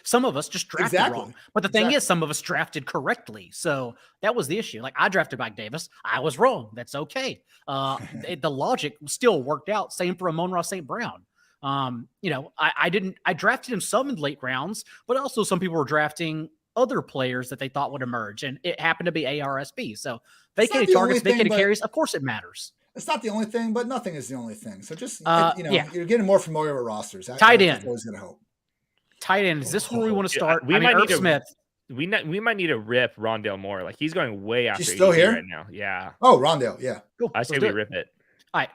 A: Some of us just drafted wrong. But the thing is, some of us drafted correctly. So that was the issue. Like I drafted Mike Davis. I was wrong. That's okay. The logic still worked out. Same for Amon-Ra St. Brown. I drafted him some in late rounds, but also some people were drafting other players that they thought would emerge. And it happened to be ARSB. So vacated targets, vacated carries, of course it matters.
B: It's not the only thing, but nothing is the only thing. So just, you're getting more familiar with rosters.
A: Tight end.
B: That's always going to help.
A: Tight end. Is this where we want to start?
C: We might need
A: Smith.
C: We might need to rip Rondale Moore. Like he's going way after.
B: He's still here
C: right now. Yeah.
B: Oh, Rondale. Yeah.
A: Cool.
C: I say we rip it.
A: All right.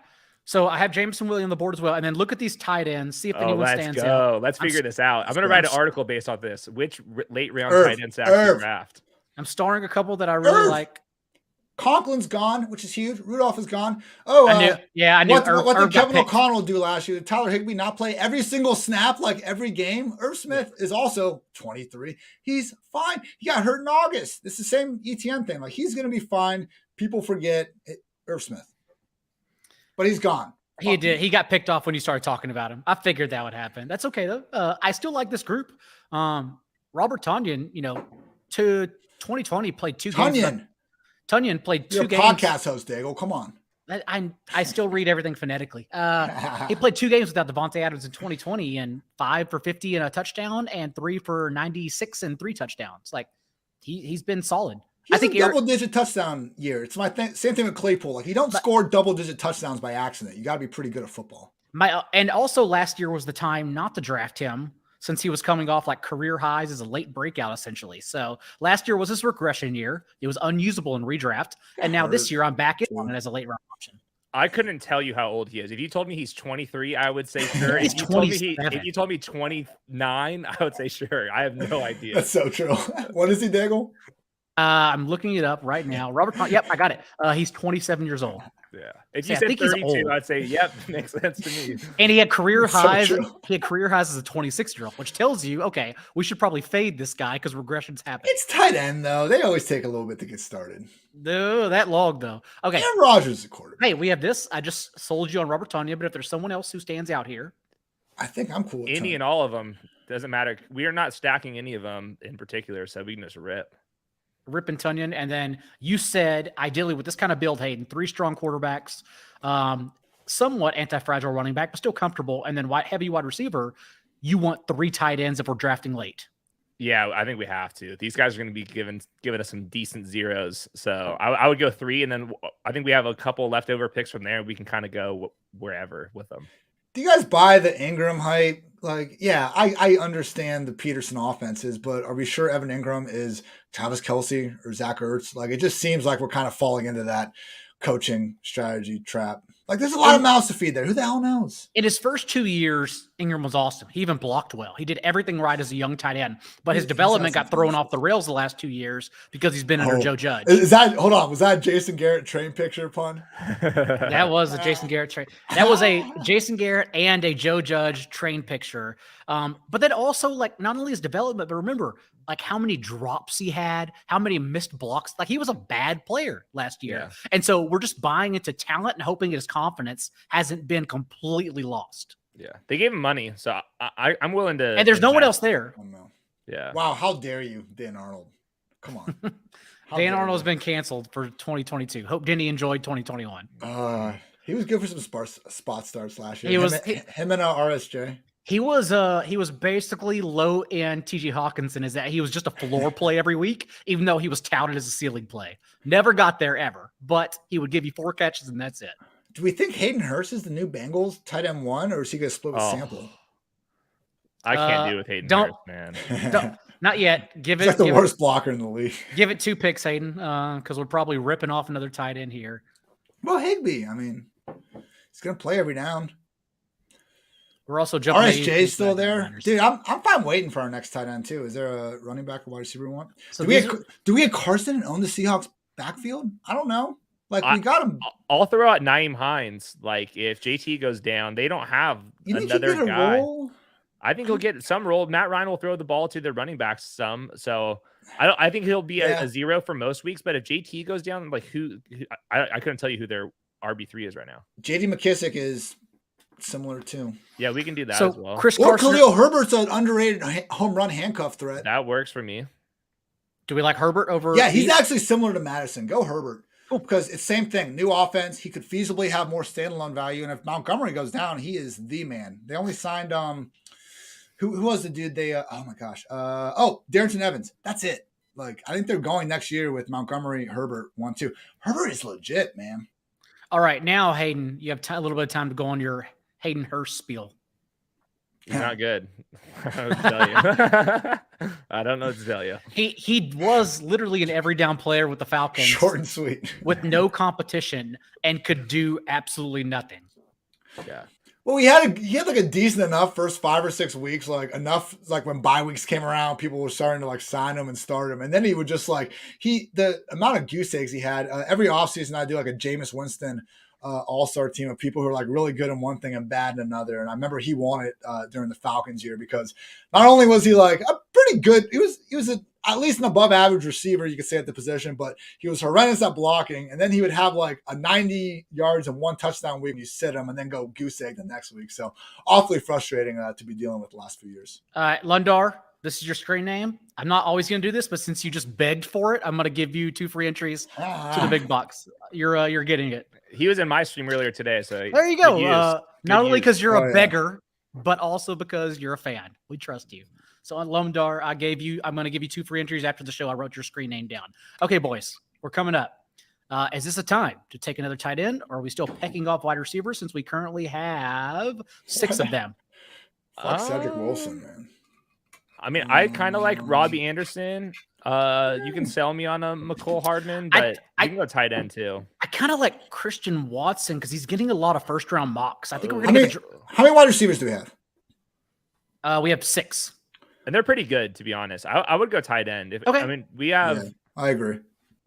A: So I have Jameson Williams on the board as well. And then look at these tight ends. See if anyone stands out.
C: Let's figure this out. I'm going to write an article based off this. Which late round tight ends actually draft?
A: I'm starring a couple that I really like.
B: Conklin's gone, which is huge. Rudolph is gone. Oh,
A: I knew.
B: What did Kevin O'Connell do last year? Did Tyler Higbee not play every single snap, like every game? Irv Smith is also 23. He's fine. He got hurt in August. It's the same ETN thing. Like he's going to be fine. People forget Irv Smith, but he's gone.
A: He did. He got picked off when you started talking about him. I figured that would happen. That's okay though. I still like this group. Robert Tonyan, to 2020 played 2 games. Tunyon played 2 games.
B: Podcast host, Daigle. Come on.
A: I still read everything phonetically. He played 2 games without Devontae Adams in 2020 and 5 for 50 and a touchdown and 3 for 96 and 3 touchdowns. Like he's been solid.
B: I think double-digit touchdown year. It's my same thing with Claypool. Like you don't score double-digit touchdowns by accident. You got to be pretty good at football.
A: And also last year was the time not to draft him, since he was coming off like career highs as a late breakout, essentially. So last year was his regression year. It was unusable in redraft. And now this year I'm back in on it as a late round option.
C: I couldn't tell you how old he is. If you told me he's 23, I would say sure. If you told me 29, I would say sure. I have no idea.
B: That's so true. What is he, Daigle?
A: I'm looking it up right now. Yep, I got it. He's 27 years old.
C: Yeah. If you said 32, I'd say, yep, makes sense to me.
A: And he had career highs. He had career highs as a 26-year-old, which tells you, okay, we should probably fade this guy because regressions happen.
B: It's tight end, though. They always take a little bit to get started.
A: No, that log, though. Okay.
B: Aaron Rodgers is a quarterback.
A: Hey, we have this. I just sold you on Robert Tonyan, but if there's someone else who stands out here.
B: I think I'm cool with
C: any and all of them. Doesn't matter. We are not stacking any of them in particular, so we can just rip.
A: Rip and Tunyon. And then you said, ideally with this kind of build, Hayden, 3 strong quarterbacks, somewhat anti-fragile running back, but still comfortable. And then heavy wide receiver, you want 3 tight ends if we're drafting late.
C: Yeah, I think we have to. These guys are going to be giving us some decent zeros. So I would go 3. And then I think we have a couple leftover picks from there. We can kind of go wherever with them.
B: Do you guys buy the Ingram hype? Like, yeah, I understand the Peterson offenses, but are we sure Evan Ingram is Travis Kelce or Zach Ertz? Like, it just seems like we're kind of falling into that coaching strategy trap. Like, there's a lot of mouths to feed there. Who the hell knows?
A: In his first 2 years, Ingram was awesome. He even blocked well. He did everything right as a young tight end, but his development got thrown off the rails the last 2 years because he's been under Joe Judge.
B: Was that Jason Garrett train picture pun?
A: That was a Jason Garrett train. That was a Jason Garrett and a Joe Judge train picture. But then also, like, not only his development, but remember, like how many drops he had, how many missed blocks. Like he was a bad player last year.
C: Yeah.
A: And so we're just buying into talent and hoping his confidence hasn't been completely lost.
C: Yeah. They gave him money. So I'm willing to.
A: And there's no one
C: invest.
A: else there.
B: Oh, no.
C: Yeah.
B: Wow, how dare you, Dan Arnold? Come on. How
A: Dan
B: dare
A: Arnold's
B: you.
A: been canceled for 2022. Hope Denny enjoyed 2021.
B: He was good for some spot starts last year.
A: He was-
B: him and RSJ.
A: He was basically low end TG Hawkinson, is that he was just a floor play every week, even though he was touted as a ceiling play. Never got there ever, but he would give you 4 catches and that's it.
B: Do we think Hayden Hurst is the new Bengals tight end 1, or is he going to split with Sample?
C: I can't do with Hayden
A: don't-
C: Hurst, man.
A: Don't- Not yet. Give
B: He's
A: it
B: like the
A: give
B: worst blocker in the league.
A: Give it 2 picks, Hayden, because we're probably ripping off another tight end here.
B: Well, Higbee, I mean, he's going to play every down.
A: We're also jumping.
B: RSJ's still there. Dude, I'm fine waiting for our next tight end, too. Is there a running back or wide receiver we want?
A: So
B: do we get Carson and own the Seahawks backfield? I don't know. Like, we got him.
C: I'll throw out Naeem Hines. Like, if JT goes down, they don't have another guy.
B: Role?
C: I think he'll get some role. Matt Ryan will throw the ball to the running backs some. So I think he'll be a 0 for most weeks. But if JT goes down, like I couldn't tell you who their RB3 is right now.
B: JD McKissick is similar too.
C: Yeah, we can do that
A: so
C: as well.
A: Chris
B: Or
A: Carson,
B: Khalil Herbert's an underrated home run handcuff threat.
C: That works for me.
A: do we like Herbert over?
B: Yeah, he's
A: Heath?
B: actually similar to Madison. Go Herbert.
A: Cool.
B: Because it's same thing. New offense. He could feasibly have more standalone value. And if Montgomery goes down, he is the man. They only signed who was the dude they oh my gosh. Darrington Evans. That's it. Like, I think they're going next year with Montgomery, Herbert, 1-2. Herbert is legit, man.
A: All right, now Hayden, you have a little bit of time to go on your Hayden Hurst spiel.
C: He's not good. I don't know what to tell you. I don't know what to tell you.
A: He was literally an every down player with the Falcons,
B: Short and sweet.
A: with no competition, and could do absolutely nothing.
C: Yeah.
B: Well, he had like a decent enough first 5 or 6 weeks, like enough, like when bye weeks came around, people were starting to like sign him and start him. And then he would just like, the amount of goose eggs he had, every offseason I do like a Jameis Winston all-star team of people who are like really good in one thing and bad in another. And I remember he won it during the Falcons year because not only was he like a pretty good, he was at least an above average receiver, you could say at the position, but he was horrendous at blocking. And then he would have like a 90 yards and 1 touchdown week and you sit him and then go goose egg the next week. So awfully frustrating to be dealing with the last few years.
A: All right, Lundar, this is your screen name. I'm not always going to do this, but since you just begged for it, I'm going to give you 2 free entries to the big box. You're getting it.
C: He was in my stream earlier today. So
A: There you go.
C: Good
A: Not only
C: use.
A: because you're a
B: yeah.
A: beggar, but also because you're a fan. We trust you. So on Lomdar, I'm going to give you 2 free entries after the show. I wrote your screen name down. Okay, boys, we're coming up. Is this a time to take another tight end, or are we still pecking off wide receivers since we currently have 6 of them?
B: Fuck Cedric Wilson, man.
C: I mean, I kind of like Robbie Anderson. You can sell me on a McCole Hardman, but you can go tight end too.
A: I kind of like Christian Watson because he's getting a lot of first-round mocks. I think we're
B: How
A: going to
B: how many wide receivers do we have?
A: we have 6.
C: And they're pretty good, to be honest. I would go tight end.
A: Okay.
C: I mean, we have.
B: Yeah, I agree.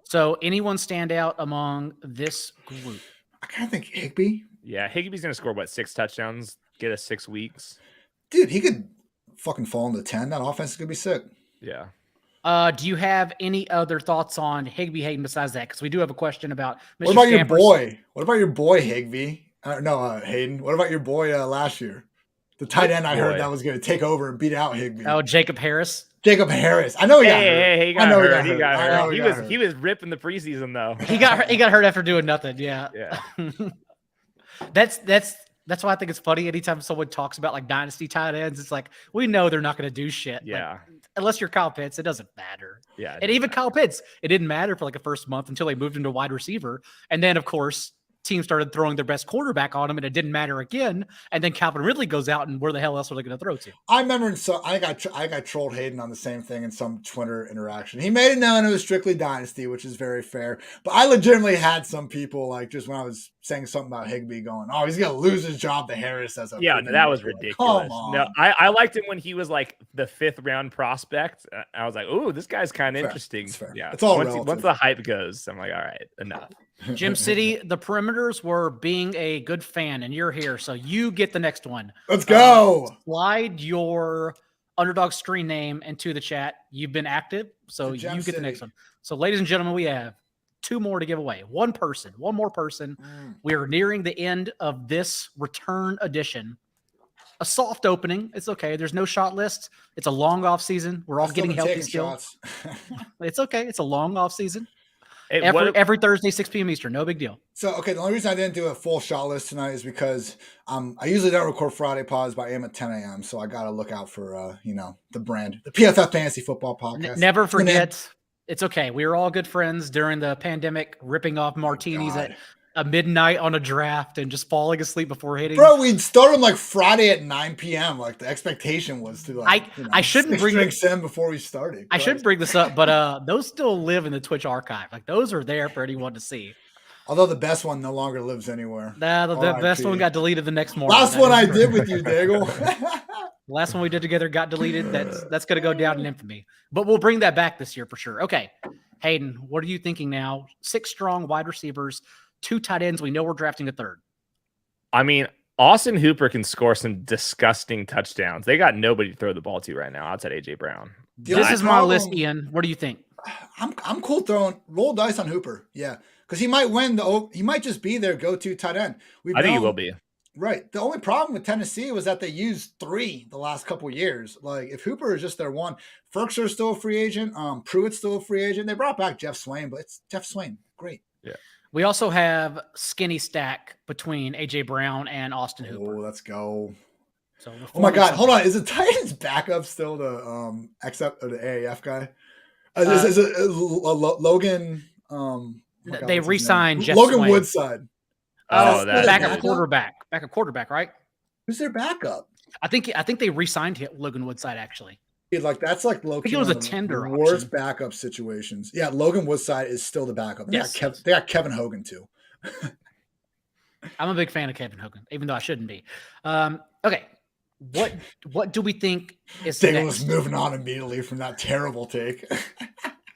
A: So anyone stand out among this group?
B: I kind of think Higbee.
C: Yeah, Higbee's going to score, 6 touchdowns, get us 6 weeks.
B: Dude, he could fucking fall into 10. That offense is going to be sick.
C: Yeah.
A: Do you have any other thoughts on Higbee Hayden besides that? Because we do have a question about Mr.
B: What about your
A: Stamper's-
B: boy? What about your boy, Higbee? Hayden. What about your boy last year? The tight end I heard
C: Boy.
B: that was going to take over and beat out Higbee.
A: Oh, Jacob Harris.
B: Jacob Harris. I know he got hurt.
C: Hey, he got
B: I know
C: hurt. He got
B: I know
C: hurt.
B: he
C: He was ripping the preseason though.
A: He got hurt after doing nothing. Yeah.
C: Yeah.
A: That's why I think it's funny. Anytime someone talks about like dynasty tight ends, it's like we know they're not going to do shit. Like,
C: Yeah.
A: unless you're Kyle Pitts, it doesn't matter.
C: Yeah.
A: And even Kyle Pitts, it didn't matter for like a first month until they moved him to wide receiver, and then of course teams started throwing their best quarterback on him, and it didn't matter again. And then Calvin Ridley goes out, and where the hell else are they going to throw to?
B: I remember I got trolled Hayden on the same thing in some Twitter interaction. He made it known it was strictly dynasty, which is very fair. But I legitimately had some people like just when I was saying something about Higbee going, "Oh, he's gonna lose his job to Harris as a
C: Yeah, no, that was ridiculous.
B: Come on.
C: No, I liked him when he was like the 5th round prospect. I was like, "Ooh, this guy's kind of
B: Fair.
C: interesting."
B: It's fair.
C: Yeah,
B: It's all
C: once
B: relative.
C: the hype goes, I'm like, "All right, enough."
A: Jim City, the perimeters were being a good fan, and you're here, so you get the next one.
B: Let's go.
A: Slide your Underdog screen name into the chat. You've been active, so
B: It's a Gem
A: you get the next
B: City.
A: one. So, ladies and gentlemen, we have 2 more to give away. One more person. We are nearing the end of this return edition. A soft opening. It's okay. There's no shot list. It's a long off season. We're all
B: I've still
A: getting
B: been
A: healthy
B: taking
A: still.
B: shots.
A: It's okay. It's a long off season.
C: Hey,
A: Every Thursday, 6 p.m. Eastern. No big deal.
B: So, okay, the only reason I didn't do a full shot list tonight is because I usually don't record Friday pods, but I am at 10 a.m. So I got to look out for, the brand, the PFF Fantasy Football Podcast.
A: Never forget. It's okay. We were all good friends during the pandemic, ripping off martinis at midnight on a draft and just falling asleep before hitting.
B: Bro, we'd start them like Friday at 9 p.m. Like the expectation was to
A: I shouldn't bring
B: drinks in before we started.
A: I shouldn't bring this up, but those still live in the Twitch archive. Like those are there for anyone to see.
B: Although the best one no longer lives anywhere.
A: The best one got deleted the next morning.
B: Last one I did with you, Daigle.
A: Last one we did together got deleted. That's going to go down in infamy. But we'll bring that back this year for sure. Okay, Hayden, what are you thinking now? 6 strong wide receivers, 2 tight ends. We know we're drafting a third.
C: I mean, Austin Hooper can score some disgusting touchdowns. They got nobody to throw the ball to right now outside AJ Brown.
A: This is my list, Ian. What do you think?
B: I'm cool throwing roll dice on Hooper. Yeah, because he might win he might just be their go-to tight end.
C: I think he will be.
B: Right. The only problem with Tennessee was that they used 3 the last couple of years. Like if Hooper is just their one, Ferkser's still a free agent. Pruitt's still a free agent. They brought back Jeff Swain, but it's Jeff Swain. Great.
C: Yeah.
A: We also have skinny stack between AJ Brown and Austin Hooper.
B: Oh, let's go.
A: So
B: oh my God. Hold on. Is the Titans backup still the the AAF guy? Is it Logan?
A: They re-signed Jeff
B: Logan
A: Swain.
B: Woodside.
C: Oh, that's
A: backup quarterback, right?
B: Who's their backup?
A: I think they re-signed Logan Woodside actually.
B: Dude, that's like low.
A: I think it was a tender
B: worst
A: option.
B: backup situations. Yeah, Logan Woodside is still the backup.
A: Yes.
B: They got Kevin Hogan too.
A: I'm a big fan of Kevin Hogan, even though I shouldn't be. Okay, what do we think is
B: Daigle
A: next?
B: was moving on immediately from that terrible take.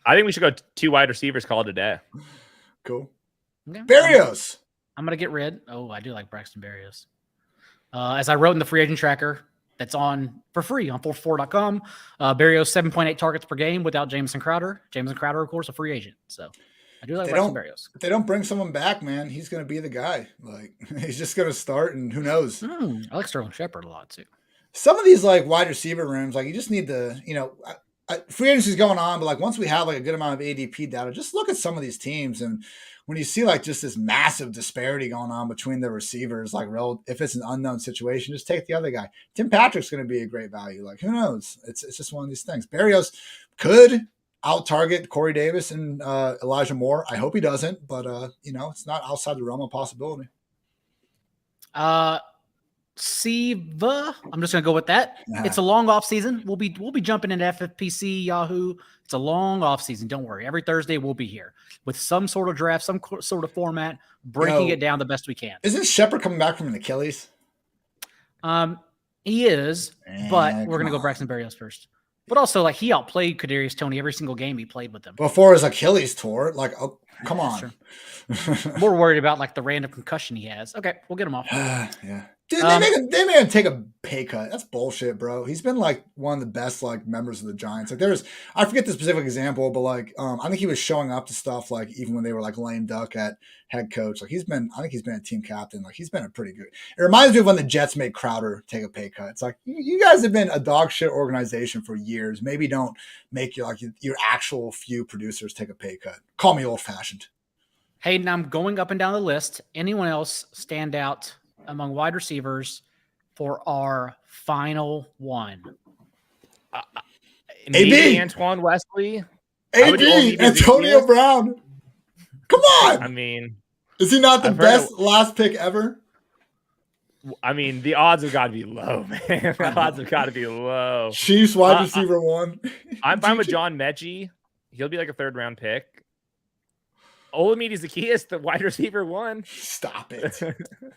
C: I think we should go 2 wide receivers, call it a day.
B: Cool.
A: Okay.
B: Berrios.
A: I'm gonna get rid. Oh, I do like Braxton Berrios. As I wrote in the free agent tracker, that's on for free on 4for4.com. Berrios 7.8 targets per game without Jamison Crowder. Jamison Crowder, of course, a free agent. So I do like Braxton Berrios.
B: If they don't bring someone back, man, he's going to be the guy. Like he's just going to start, and who knows?
A: I like Sterling Shepard a lot too.
B: Some of these like wide receiver rooms, like you just need to, free agency is going on, but like once we have like a good amount of ADP data, just look at some of these teams and. When you see like just this massive disparity going on between the receivers, like if it's an unknown situation, just take the other guy. Tim Patrick's going to be a great value. Like who knows? It's just one of these things. Berrios could out target Corey Davis and Elijah Moore. I hope he doesn't, but it's not outside the realm of possibility.
A: Siva, I'm just gonna go with that. It's a long off season. We'll be jumping into FFPC, Yahoo. It's a long off season. Don't worry. Every Thursday we'll be here with some sort of draft, some sort of format, breaking it down the best we can.
B: Isn't Shepard coming back from an Achilles?
A: He is, but we're gonna go Braxton Berrios first. But also, like he outplayed Kadarius Toney every single game he played with them.
B: Before his Achilles tore, like come on.
A: Sure. More worried about like the random concussion he has. Okay, we'll get him off.
B: Yeah. Dude, they made him take a pay cut. That's bullshit, bro. He's been like one of the best like members of the Giants. Like I forget the specific example, but like I think he was showing up to stuff like even when they were like lame duck at head coach. Like I think he's been a team captain. Like he's been a pretty good. It reminds me of when the Jets made Crowder take a pay cut. It's like you guys have been a dog shit organization for years. Maybe don't make your actual few producers take a pay cut. Call me old fashioned.
A: Hayden, I'm going up and down the list. Anyone else stand out among wide receivers for our final one?
C: Maybe Antoine Wesley.
B: AD, Antonio Brown. Come on.
C: I mean,
B: is he not the best last pick ever?
C: I mean, the odds have got to be low, man. The odds have got to be low.
B: Chiefs wide receiver 1.
C: I'm fine with John Mechie. He'll be like a 3rd round pick. Olamide Zaccheaus, the wide receiver 1.
B: Stop it.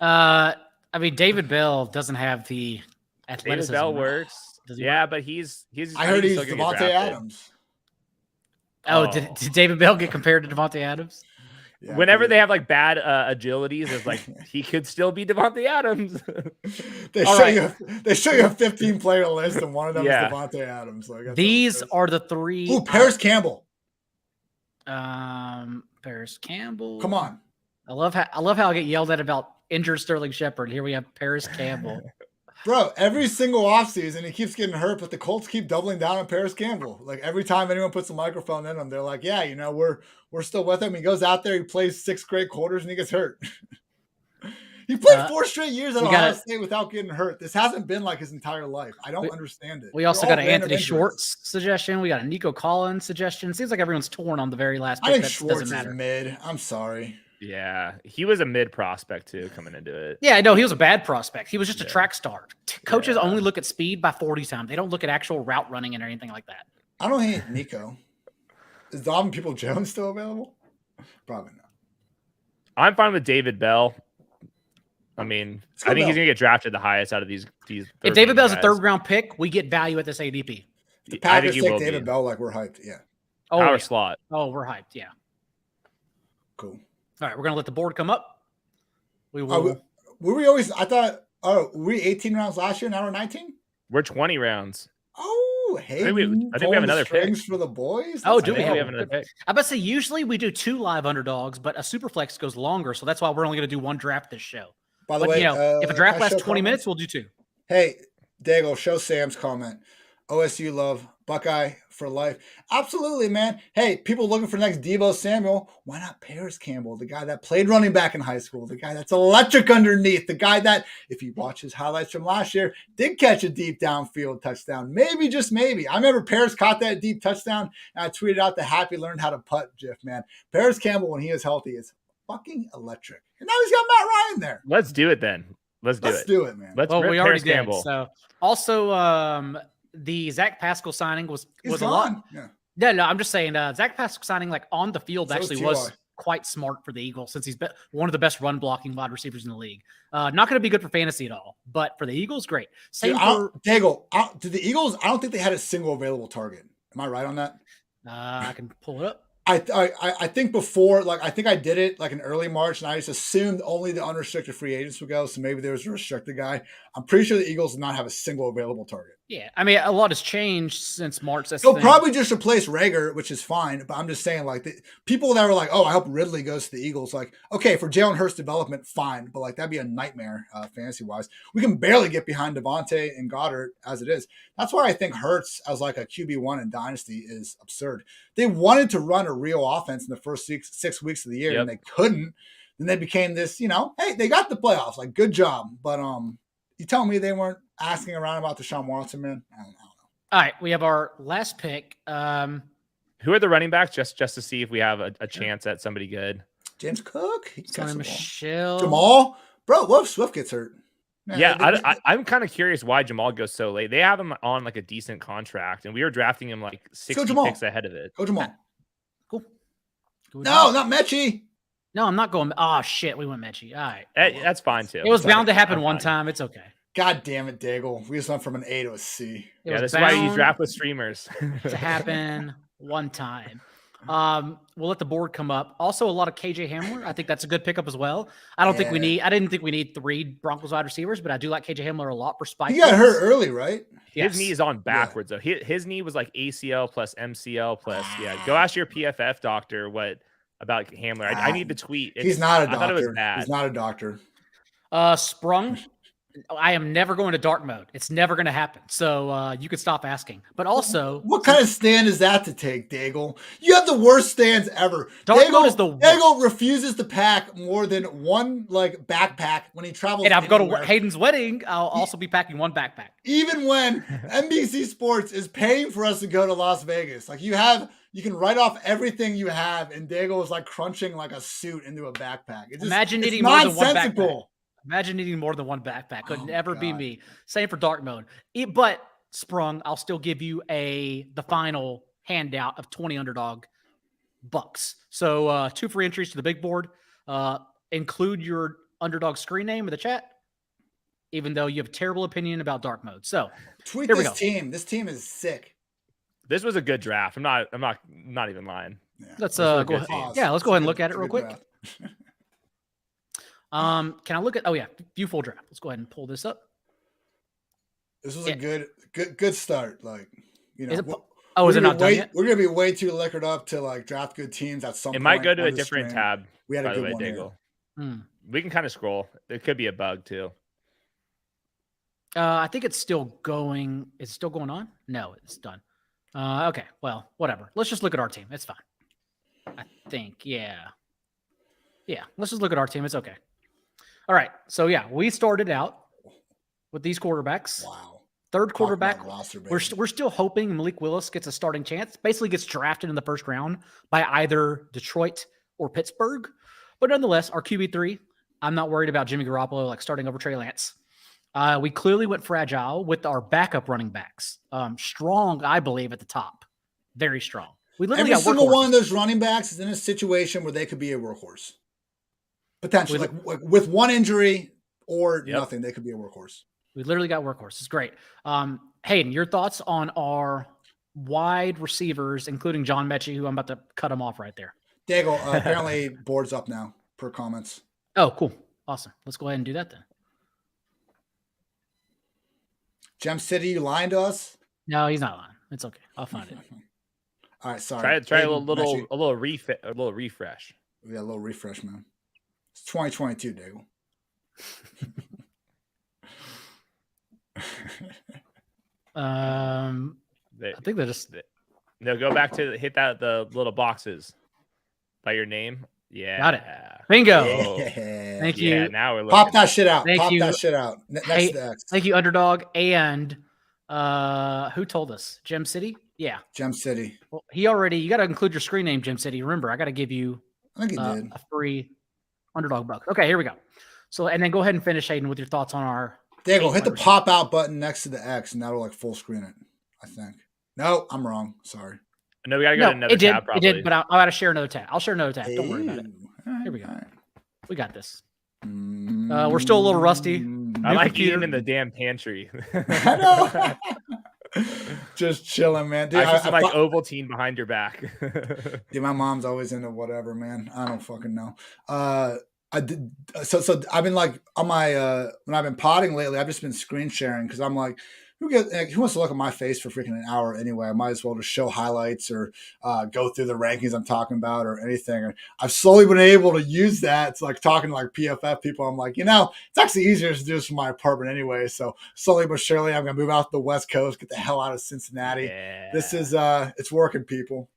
A: I mean, David Bell doesn't have the athleticism.
C: David Bell works.
A: Yeah,
C: but he's.
B: I heard he's Devontae Adams.
A: Oh, did David Bell get compared to Devontae Adams?
B: Yeah,
C: Whenever they have like bad agilities, it's like he could still be Devontae Adams.
B: They show you a 15 player list, and one of them is Devontae Adams. So
A: these are the three.
B: Ooh, Paris Campbell.
A: Paris Campbell.
B: Come on.
A: I love how I get yelled at about injured Sterling Shepard. Here we have Paris Campbell.
B: Bro, every single offseason he keeps getting hurt, but the Colts keep doubling down on Paris Campbell. Like every time anyone puts a microphone in him, they're like, yeah, we're still with him. He goes out there, he plays 6 great quarters, and he gets hurt. He played 4 straight years at Ohio State without getting hurt. This hasn't been like his entire life. I don't understand it.
A: We also got an Anthony Schwartz suggestion. We got a Nico Collins suggestion. Seems like everyone's torn on the very last pick.
B: I think Schwartz is mid. I'm sorry.
C: Yeah, he was a mid prospect too coming into it.
A: Yeah, no, he was a bad prospect. He was just a track star. Coaches only look at speed by 40 times. They don't look at actual route running and anything like that.
B: I don't hate Nico. Is Donovan Peoples-Jones still available? Probably not.
C: I'm fine with David Bell. I mean, I think he's going to get drafted the highest out of these.
A: If David Bell's a 3rd round pick, we get value at this ADP.
B: The Packers take David Bell like we're hyped. Yeah.
A: Oh,
C: Power slot.
A: Oh, we're hyped. Yeah.
B: Cool.
A: All right, we're gonna let the board come up. We will.
B: Were we always? I thought. Oh, were we 18 rounds last year? Now we're 19.
C: We're 20 rounds.
B: Oh, hey!
C: I think we have another pick
B: for the boys.
A: Oh, do we
C: have another pick?
A: I about to say usually we do 2 live underdogs, but a Superflex goes longer, so that's why we're only gonna do 1 draft this show.
B: By the way,
A: if a draft lasts 20 minutes, we'll do 2.
B: Hey, Daigle, show Sam's comment. OSU love, Buckeye for life. Absolutely, man. Hey, people looking for the next Deebo Samuel. Why not Paris Campbell, the guy that played running back in high school, the guy that's electric underneath, the guy that, if you watch his highlights from last year, did catch a deep downfield touchdown. Maybe, just maybe. I remember Paris caught that deep touchdown, and I tweeted out the happy learned how to putt gif, man. Paris Campbell, when he is healthy, is fucking electric. And now he's got Matt Ryan there.
C: Let's do it then. Let's do it, man.
A: We already did. Campbell. So also, the Zach Pascal signing was a lot. Yeah. No, I'm just saying Zach Pascal signing like on the field actually was quite smart for the Eagles since he's been one of the best run blocking wide receivers in the league. Not going to be good for fantasy at all, but for the Eagles, great. Same for
B: Daigle. To the Eagles, I don't think they had a single available target. Am I right on that?
A: I can pull it up.
B: I think before, like, I think I did it like in early March, and I just assumed only the unrestricted free agents would go. So maybe there was a restricted guy. I'm pretty sure the Eagles did not have a single available target.
A: Yeah, I mean, a lot has changed since March.
B: They'll probably just replace Rager, which is fine. But I'm just saying, like, the people that were like, "Oh, I hope Ridley goes to the Eagles." Like, okay, for Jalen Hurts development, fine, but like that'd be a nightmare fantasy wise. We can barely get behind Devontae and Goddard as it is. That's why I think Hurts as like a QB1 in Dynasty is absurd. They wanted to run a real offense in the first 6 weeks of the year, and they couldn't. Then they became this, hey, they got the playoffs, like good job, but you tell me they weren't asking around about Deshaun Watson, man? I don't know.
A: All right, we have our last pick.
C: Who are the running backs? Just to see if we have a chance at somebody good.
B: James Cook,
A: Michelle,
B: Jamal, bro. What if Swift gets hurt?
C: I'm kind of curious why Jamal goes so late. They have him on like a decent contract, and we were drafting him like 60 picks ahead of it.
B: Go Jamal.
A: Cool.
B: No, not Mechie.
A: No, I'm not going. Oh shit, we went Mechie. All right,
C: that's fine too.
A: It was bound to happen one time. It's okay.
B: God damn it, Daigle. We just went from an A to a C.
C: Yeah, that's why you draft with streamers.
A: To happen one time. We'll let the board come up. Also, a lot of KJ Hamler. I think that's a good pickup as well. I didn't think we need 3 Broncos wide receivers, but I do like KJ Hamler a lot for spike.
B: He got hurt early, right?
C: His knee is on backwards though. His knee was like ACL plus MCL plus. Go ask your PFF doctor what about Hamler. I need the tweet.
B: He's not a doctor.
C: I thought it was bad.
B: He's not a doctor.
A: Sprung. I am never going to dark mode. It's never going to happen. So you could stop asking. But also,
B: what kind of stand is that to take, Daigle? You have the worst stands ever.
A: Dark mode is the worst.
B: Daigle refuses to pack more than one like backpack when he travels.
A: And I've got to Hayden's wedding. I'll also be packing 1 backpack.
B: Even when NBC Sports is paying for us to go to Las Vegas, like you can write off everything you have, and Daigle is like crunching like a suit into a backpack.
A: Imagine needing more than 1 backpack. Imagine needing more than 1 backpack. Could never be me. Same for dark mode. But Sprung, I'll still give you the final handout of 20 underdog bucks. So 2 free entries to the big board. Include your underdog screen name in the chat, even though you have a terrible opinion about dark mode. So
B: tweet this team. This team is sick.
C: This was a good draft. I'm not even lying.
B: Yeah.
A: Let's go ahead. Yeah, let's go ahead and look at it real quick. Can I look at? Oh yeah, view full draft. Let's go ahead and pull this up.
B: This was a good start. Like, you know,
A: Is it not done yet?
B: We're gonna be way too liquored up to like draft good teams at some point.
C: It might go to
B: on
C: a
B: the
C: different
B: stream.
C: tab.
B: We had a
C: by the
B: good
C: way,
B: one here.
C: Daigle. We can kind of scroll. There could be a bug too.
A: I think it's still going. Is it still going on? No, it's done. Okay, well, whatever. Let's just look at our team. It's fine. I think, yeah. Let's just look at our team. It's okay. All right. So yeah, we started out with these quarterbacks.
B: Wow.
A: Third quarterback.
B: Roster,
A: we're still hoping Malik Willis gets a starting chance. Basically, gets drafted in the first round by either Detroit or Pittsburgh. But nonetheless, our QB3. I'm not worried about Jimmy Garoppolo like starting over Trey Lance. We clearly went fragile with our backup running backs. Strong, I believe, at the top. Very strong. We literally
B: Every
A: got
B: single
A: workhorses.
B: one of those running backs is in a situation where they could be a workhorse. Potentially. Like with one injury or nothing, they could be a workhorse.
A: We literally got workhorses. Great. Hayden, your thoughts on our wide receivers, including John Mechie, who I'm about to cut him off right there.
B: Daigle, apparently board's up now per comments.
A: Oh, cool. Awesome. Let's go ahead and do that then.
B: Gem City, you lying to us?
A: No, he's not lying. It's okay. I'll find it.
B: All right, sorry.
C: Try a little refresh.
B: Yeah, a little refresh, man. It's 2022, Daigle.
A: I think they just
C: go back to hit the little boxes by your name. Yeah,
A: got it. Bingo.
B: Yeah.
A: Thank you.
C: Yeah, now we're looking.
B: Pop that shit out.
A: Thank you.
B: That shit out. Next to the X.
A: Thank you, Underdog. And who told us? Gem City? Yeah.
B: Gem City.
A: Well, you got to include your screen name, Gem City. Remember, I got to give you
B: I think he did.
A: a free Underdog buck. Okay, here we go. So, and then go ahead and finish, Hayden, with your thoughts on our.
B: Daigle, hit the pop out button next to the X, and that'll like full screen it. I think. No, I'm wrong. Sorry.
C: No, we gotta go to another tab. Probably.
A: It did, but I got to share another tab. I'll share another tab. Don't worry about it. Here we go.
B: Right.
A: We got this. We're still a little rusty.
C: I like eating in the damn pantry.
B: I know. Just chilling, man. Dude,
C: I just like Ovaltine behind your back.
B: Dude, my mom's always into whatever, man. I don't fucking know. I did so I've been like on my when I've been potting lately, I've just been screen sharing because I'm like, who wants to look at my face for freaking an hour anyway? I might as well just show highlights or go through the rankings I'm talking about or anything. And I've slowly been able to use that. It's like talking to like PFF people. I'm like, it's actually easier to do this from my apartment anyway. So slowly but surely, I'm gonna move out to the West Coast, get the hell out of Cincinnati.
C: Yeah.
B: This is it's working, people.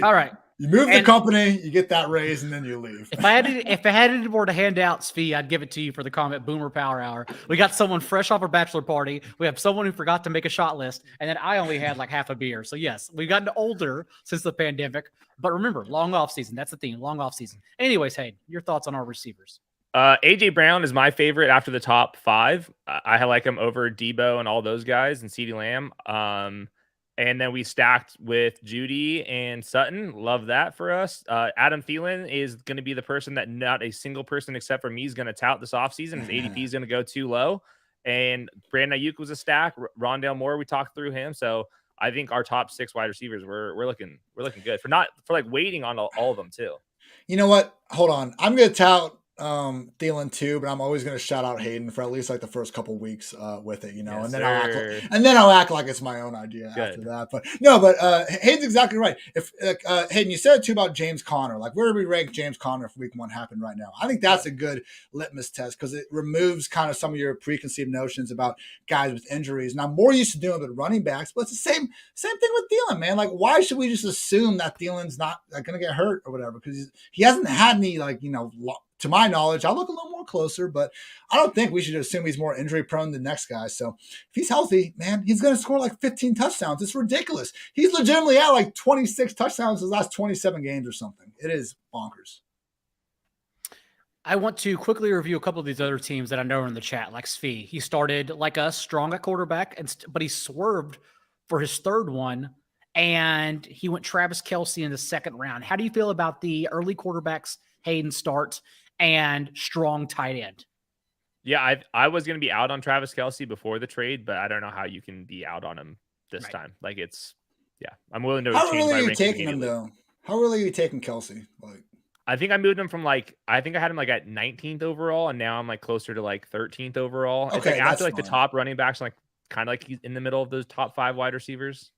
A: All right.
B: You move the company, you get that raise, and then you leave.
A: If I had any more to hand out, Svi, I'd give it to you for the comment Boomer Power Hour. We got someone fresh off our bachelor party. We have someone who forgot to make a shot list, and then I only had like half a beer. So yes, we've gotten older since the pandemic. But remember, long off season. That's the theme. Long off season. Anyways, hey, your thoughts on our receivers?
C: AJ Brown is my favorite after the top 5. I like him over Debo and all those guys and CeeDee Lamb. And then we stacked with Judy and Sutton. Love that for us. Adam Thielen is going to be the person that not a single person except for me is going to tout this offseason. His ADP is going to go too low. And Brandon Ayuk was a stack. Rondale Moore, we talked through him. So I think our top 6 wide receivers, we're looking good for like waiting on all of them too.
B: You know what? Hold on. I'm going to tout Thielen too, but I'm always going to shout out Hayden for at least like the first couple weeks with it,
C: yes,
B: and then I'll act like it's my own idea after that. But no, Hayden's exactly right. If Hayden, you said it too about James Conner, like where do we rank James Conner if week 1 happened right now? I think that's a good litmus test because it removes kind of some of your preconceived notions about guys with injuries. And I'm more used to doing it with running backs, but it's the same thing with Thielen, man. Like why should we just assume that Thielen's not like, going to get hurt or whatever? Because he hasn't had any to my knowledge, I'll look a little more closer, but I don't think we should assume he's more injury prone than the next guy. So if he's healthy, man, he's going to score like 15 touchdowns. It's ridiculous. He's legitimately at like 26 touchdowns his last 27 games or something. It is bonkers.
A: I want to quickly review a couple of these other teams that I know are in the chat, like Svi. He started like us, strong at quarterback, but he swerved for his third one, and he went Travis Kelce in the second round. How do you feel about the early quarterbacks Hayden starts and strong tight end?
C: Yeah, I was going to be out on Travis Kelce before the trade, but I don't know how you can be out on him this time. Like I'm willing to
B: How
C: change
B: early
C: my
B: are you
C: ranking
B: taking him though? How early are you taking Kelce? Like
C: I think I moved him from I think I had him at 19th overall, and now I'm closer to 13th overall. It's
B: Okay,
C: after
B: that's
C: the
B: fine.
C: top running backs, kind of he's in the middle of those top 5 wide receivers.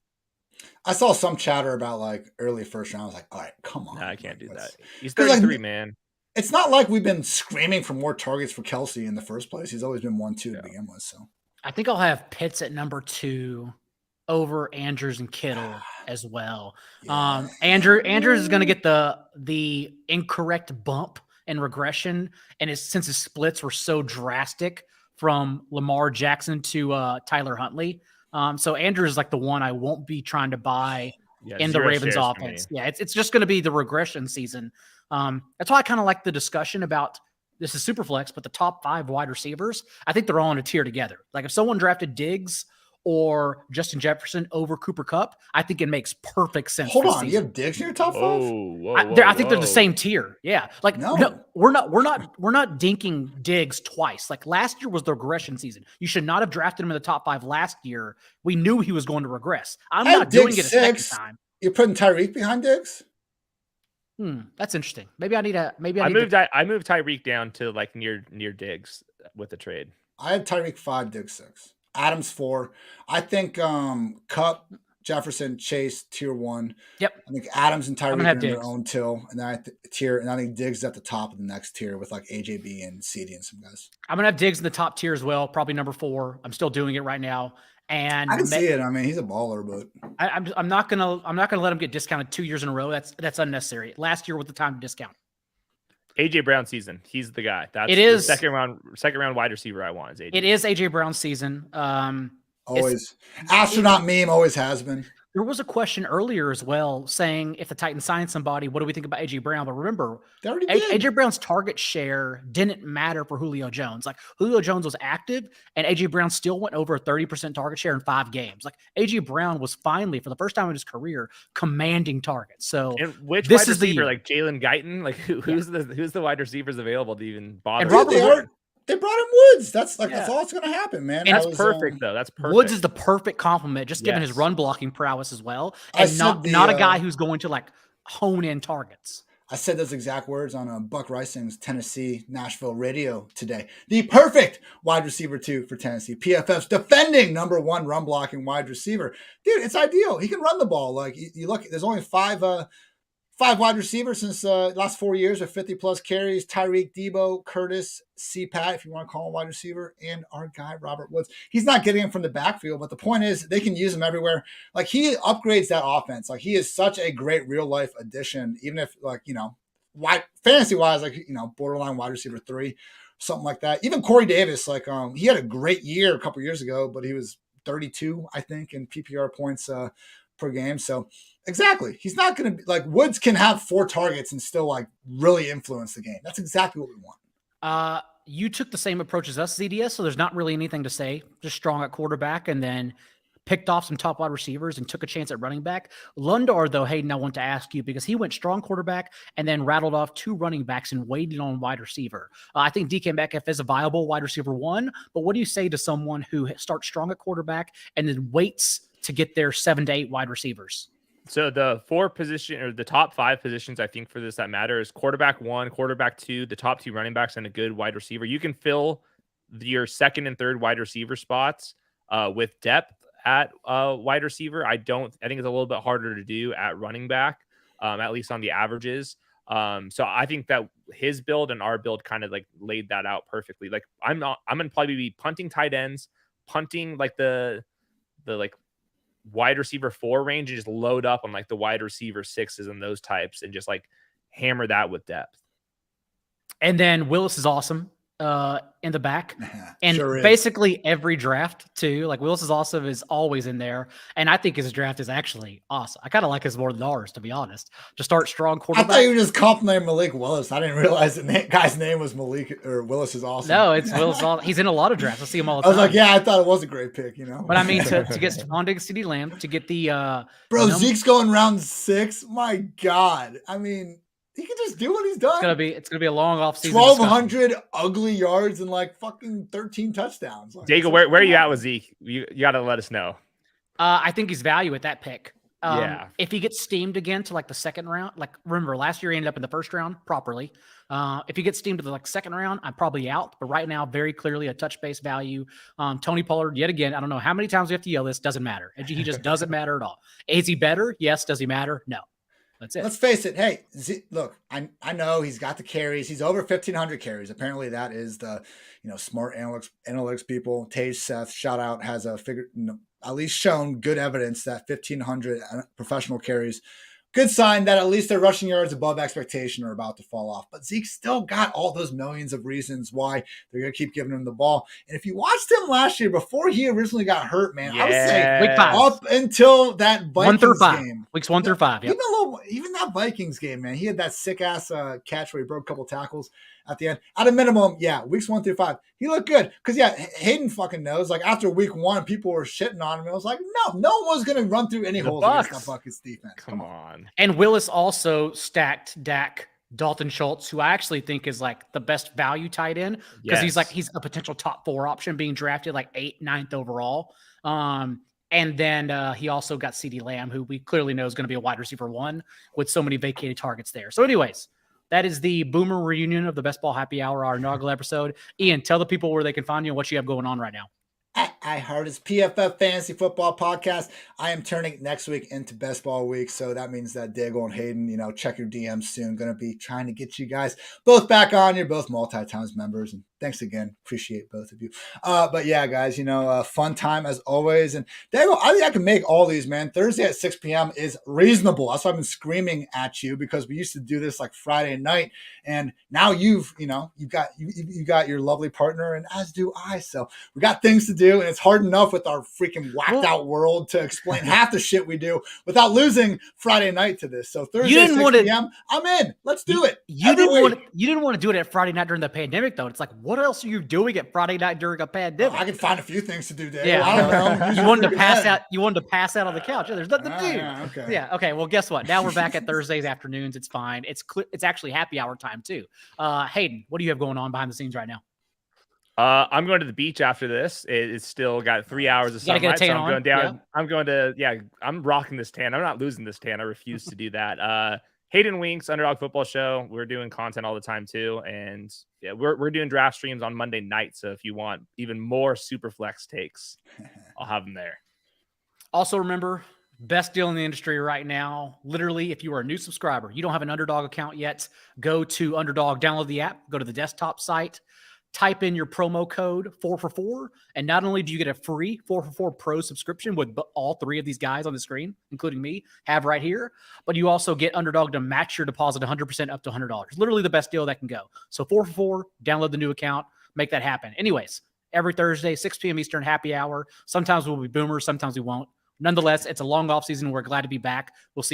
B: I saw some chatter about early first round. I was like, all right, come on.
C: No, I can't do that. He's
B: 'cause,
C: 33, man.
B: It's not like we've been screaming for more targets for Kelsey in the first place. He's always been 1-2 to begin with. So
A: I think I'll have Pitts at number 2 over Andrews and Kittle as well.
B: yeah.
A: Andrews is going to get the incorrect bump and regression, and since his splits were so drastic from Lamar Jackson to Tyler Huntley. So Andrews is the one I won't be trying to buy in the Ravens offense. Yeah, it's just going to be the regression season. That's why I kind of like the discussion about this is Superflex, but the top 5 wide receivers, I think they're all in a tier together. If someone drafted Diggs or Justin Jefferson over Cooper Kupp, I think it makes perfect sense.
B: Hold on, you have Diggs in your top 5?
A: I think they're the same tier. Yeah, no, we're not dinking Diggs twice. Last year was the regression season. You should not have drafted him in the top 5 last year. We knew he was going to regress. I'm not doing it a second time.
B: You're putting Tyreek behind Diggs?
A: That's interesting. Maybe I moved
C: Tyreek down to near Diggs with the trade.
B: I had Tyreek 5, Diggs 6. Adams 4. I think Kupp, Jefferson, Chase, tier 1.
A: Yep.
B: I think Adams and Tyreek are in their
A: Diggs.
B: own tier, and I think Diggs is at the top of the next tier with AJB and CD and some guys.
A: I'm gonna have Diggs in the top tier as well, probably number 4. I'm still doing it right now, and
B: I can see it. I mean, he's a baller, but
A: I'm not gonna let him get discounted 2 years in a row. That's unnecessary. Last year was the time to discount.
C: AJ Brown season. He's the guy. That's the second round wide receiver I want is AJ.
A: It is AJ Brown's season.
B: Always astronaut meme always has been.
A: There was a question earlier as well saying if the Titans signed somebody, what do we think about AJ Brown? But remember, AJ Brown's target share didn't matter for Julio Jones. Julio Jones was active, and AJ Brown still went over a 30% target share in 5 games. AJ Brown was finally, for the first time in his career, commanding targets. So
C: and which wide receiver, Jalen Guyton, who's the wide receivers available to even bother?
B: And they brought in Woods. That's all that's going to happen, man.
A: And
C: that's perfect, though. That's perfect.
A: Woods is the perfect compliment, just given his run blocking prowess as well, and not a guy who's going to hone in targets.
B: I said those exact words on Buck Rising's Tennessee Nashville radio today. The perfect wide receiver 2 for Tennessee. PFF's defending number 1 run blocking wide receiver. Dude, it's ideal. He can run the ball. You look, there's only 5 wide receivers since last 4 years with 50-plus carries. Tyreek, Debo, Curtis, C-Pat, if you want to call him wide receiver, and our guy, Robert Woods. He's not getting him from the backfield, but the point is they can use him everywhere. He upgrades that offense. He is such a great real-life addition, even if, fantasy-wise, borderline wide receiver 3, something like that. Even Corey Davis, he had a great year a couple years ago, but he was 32, I think, in PPR points per game. So exactly, he's not going to be Woods can have 4 targets and still really influence the game. That's exactly what we want.
A: You took the same approach as us, ZDS, so there's not really anything to say. Just strong at quarterback, and then picked off some top wide receivers and took a chance at running back. Lundar, though, Hayden, I want to ask you, because he went strong quarterback and then rattled off 2 running backs and waited on wide receiver. I think DK Metcalf is a viable wide receiver 1, but what do you say to someone who starts strong at quarterback and then waits to get their 7 to 8 wide receivers?
C: So the 4 position or the top 5 positions, I think for this that matter is quarterback 1, quarterback 2, the top 2 running backs, and a good wide receiver. You can fill your second and third wide receiver spots with depth at wide receiver. I think it's a little bit harder to do at running back, at least on the averages. So I think that his build and our build kind of laid that out perfectly. I'm going to probably be punting tight ends, punting the wide receiver 4 range, and just load up on the wide receiver 6s and those types and just hammer that with depth.
A: And then Willis is awesome in the back, and
B: Sure
A: basically every draft too. Willis is awesome is always in there, and I think his draft is actually awesome. I kind of like his more than ours, to be honest. To start strong quarterback.
B: I thought you were just complimenting Malik Willis. I didn't realize the guy's name was Malik, or Willis is awesome.
A: No, it's Willis. He's in a lot of drafts. I see him all the time.
B: I was I thought it was a great pick,
A: But I mean, to get Stephon Diggs, CeeDee Lamb, to get the
B: Zeke's going round 6. My God, I mean, he can just do what he's done.
A: It's gonna be a long offseason.
B: 1,200 ugly yards and fucking 13 touchdowns.
C: Daigle, where are you at with Zeke? You got to let us know.
A: I think he's value at that pick.
C: Yeah.
A: If he gets steamed again to like the second round, like remember last year he ended up in the first round properly. If he gets steamed to the second round, I'm probably out. But right now, very clearly a touch base value. Tony Pollard, yet again, I don't know how many times we have to yell this. Doesn't matter. He just doesn't matter at all. Is he better? Yes. Does he matter? No. That's it.
B: Let's face it. Hey, look, I know he's got the carries. He's over 1,500 carries. Apparently, that is the smart analytics people. Tage Seth, shout out, has a figure at least shown good evidence that 1,500 professional carries. Good sign that at least their rushing yards above expectation are about to fall off. But Zeke's still got all those millions of reasons why they're going to keep giving him the ball. And if you watched him last year before he originally got hurt, man, I would say
A: week 5
B: up until that Vikings game.
A: Weeks 1 through 5. Yep.
B: Even that Vikings game, man, he had that sick ass catch where he broke a couple tackles at the end. At a minimum, weeks 1 through 5, he looked good. Because Hayden fucking knows. Like after week 1, people were shitting on him. It was like, no one was going to run through any holes against the Bucs defense.
C: Come on.
A: And Willis also stacked Dak, Dalton Schultz, who I actually think is like the best value tight end because he's a potential top 4 option being drafted like 8th, 9th overall. And then he also got CeeDee Lamb, who we clearly know is going to be a wide receiver 1 with so many vacated targets there. So anyways, that is the Boomer reunion of the Best Ball Happy Hour, our inaugural episode. Ian, tell the people where they can find you and what you have going on right now.
B: At Hartitz PFF Fantasy Football Podcast. I am turning next week into Best Ball Week, so that means that Daigle and Hayden, check your DMs soon. Going to be trying to get you guys both back on. You're both multi-times members, and thanks again. Appreciate both of you. But yeah, guys, fun time as always. And Daigle, I think I can make all these, man. Thursday at 6 p.m. is reasonable. That's why I've been screaming at you because we used to do this like Friday night, and now you've got your lovely partner, and as do I. So we got things to do. And it's hard enough with our freaking whacked out world to explain half the shit we do without losing Friday night to this. So Thursday 6 p.m., I'm in. Let's do it.
A: You didn't want to do it at Friday night during the pandemic, though. It's like, what else are you doing at Friday night during a pandemic?
B: I can find a few things to do, Dave.
A: Yeah,
B: I don't know.
A: You wanted to pass out. You wanted to pass out on the couch. There's nothing to do.
B: Yeah, okay.
A: Yeah. Okay. Well, guess what? Now we're back at Thursdays afternoons. It's fine. It's actually happy hour time too. Hayden, what do you have going on behind the scenes right now?
C: I'm going to the beach after this. It's still got 3 hours of sunlight, so I'm going down. Yeah. I'm rocking this tan. I'm not losing this tan. I refuse to do that. Hayden Winks, Underdog Football Show. We're doing content all the time too, and yeah, we're doing draft streams on Monday night. So if you want even more Superflex takes, I'll have them there.
A: Also, remember, best deal in the industry right now. Literally, if you are a new subscriber, you don't have an Underdog account yet, go to Underdog, download the app, go to the desktop site. Type in your promo code 4for4, and not only do you get a free 4for4 Pro subscription with all 3 of these guys on the screen, including me, have right here, but you also get Underdog to match your deposit 100% up to $100. Literally the best deal that can go. So 4for4, download the new account, make that happen. Anyways, every Thursday, 6 p.m. Eastern, happy hour. Sometimes we'll be boomers, sometimes we won't. Nonetheless, it's a long off season. We're glad to be back. We'll see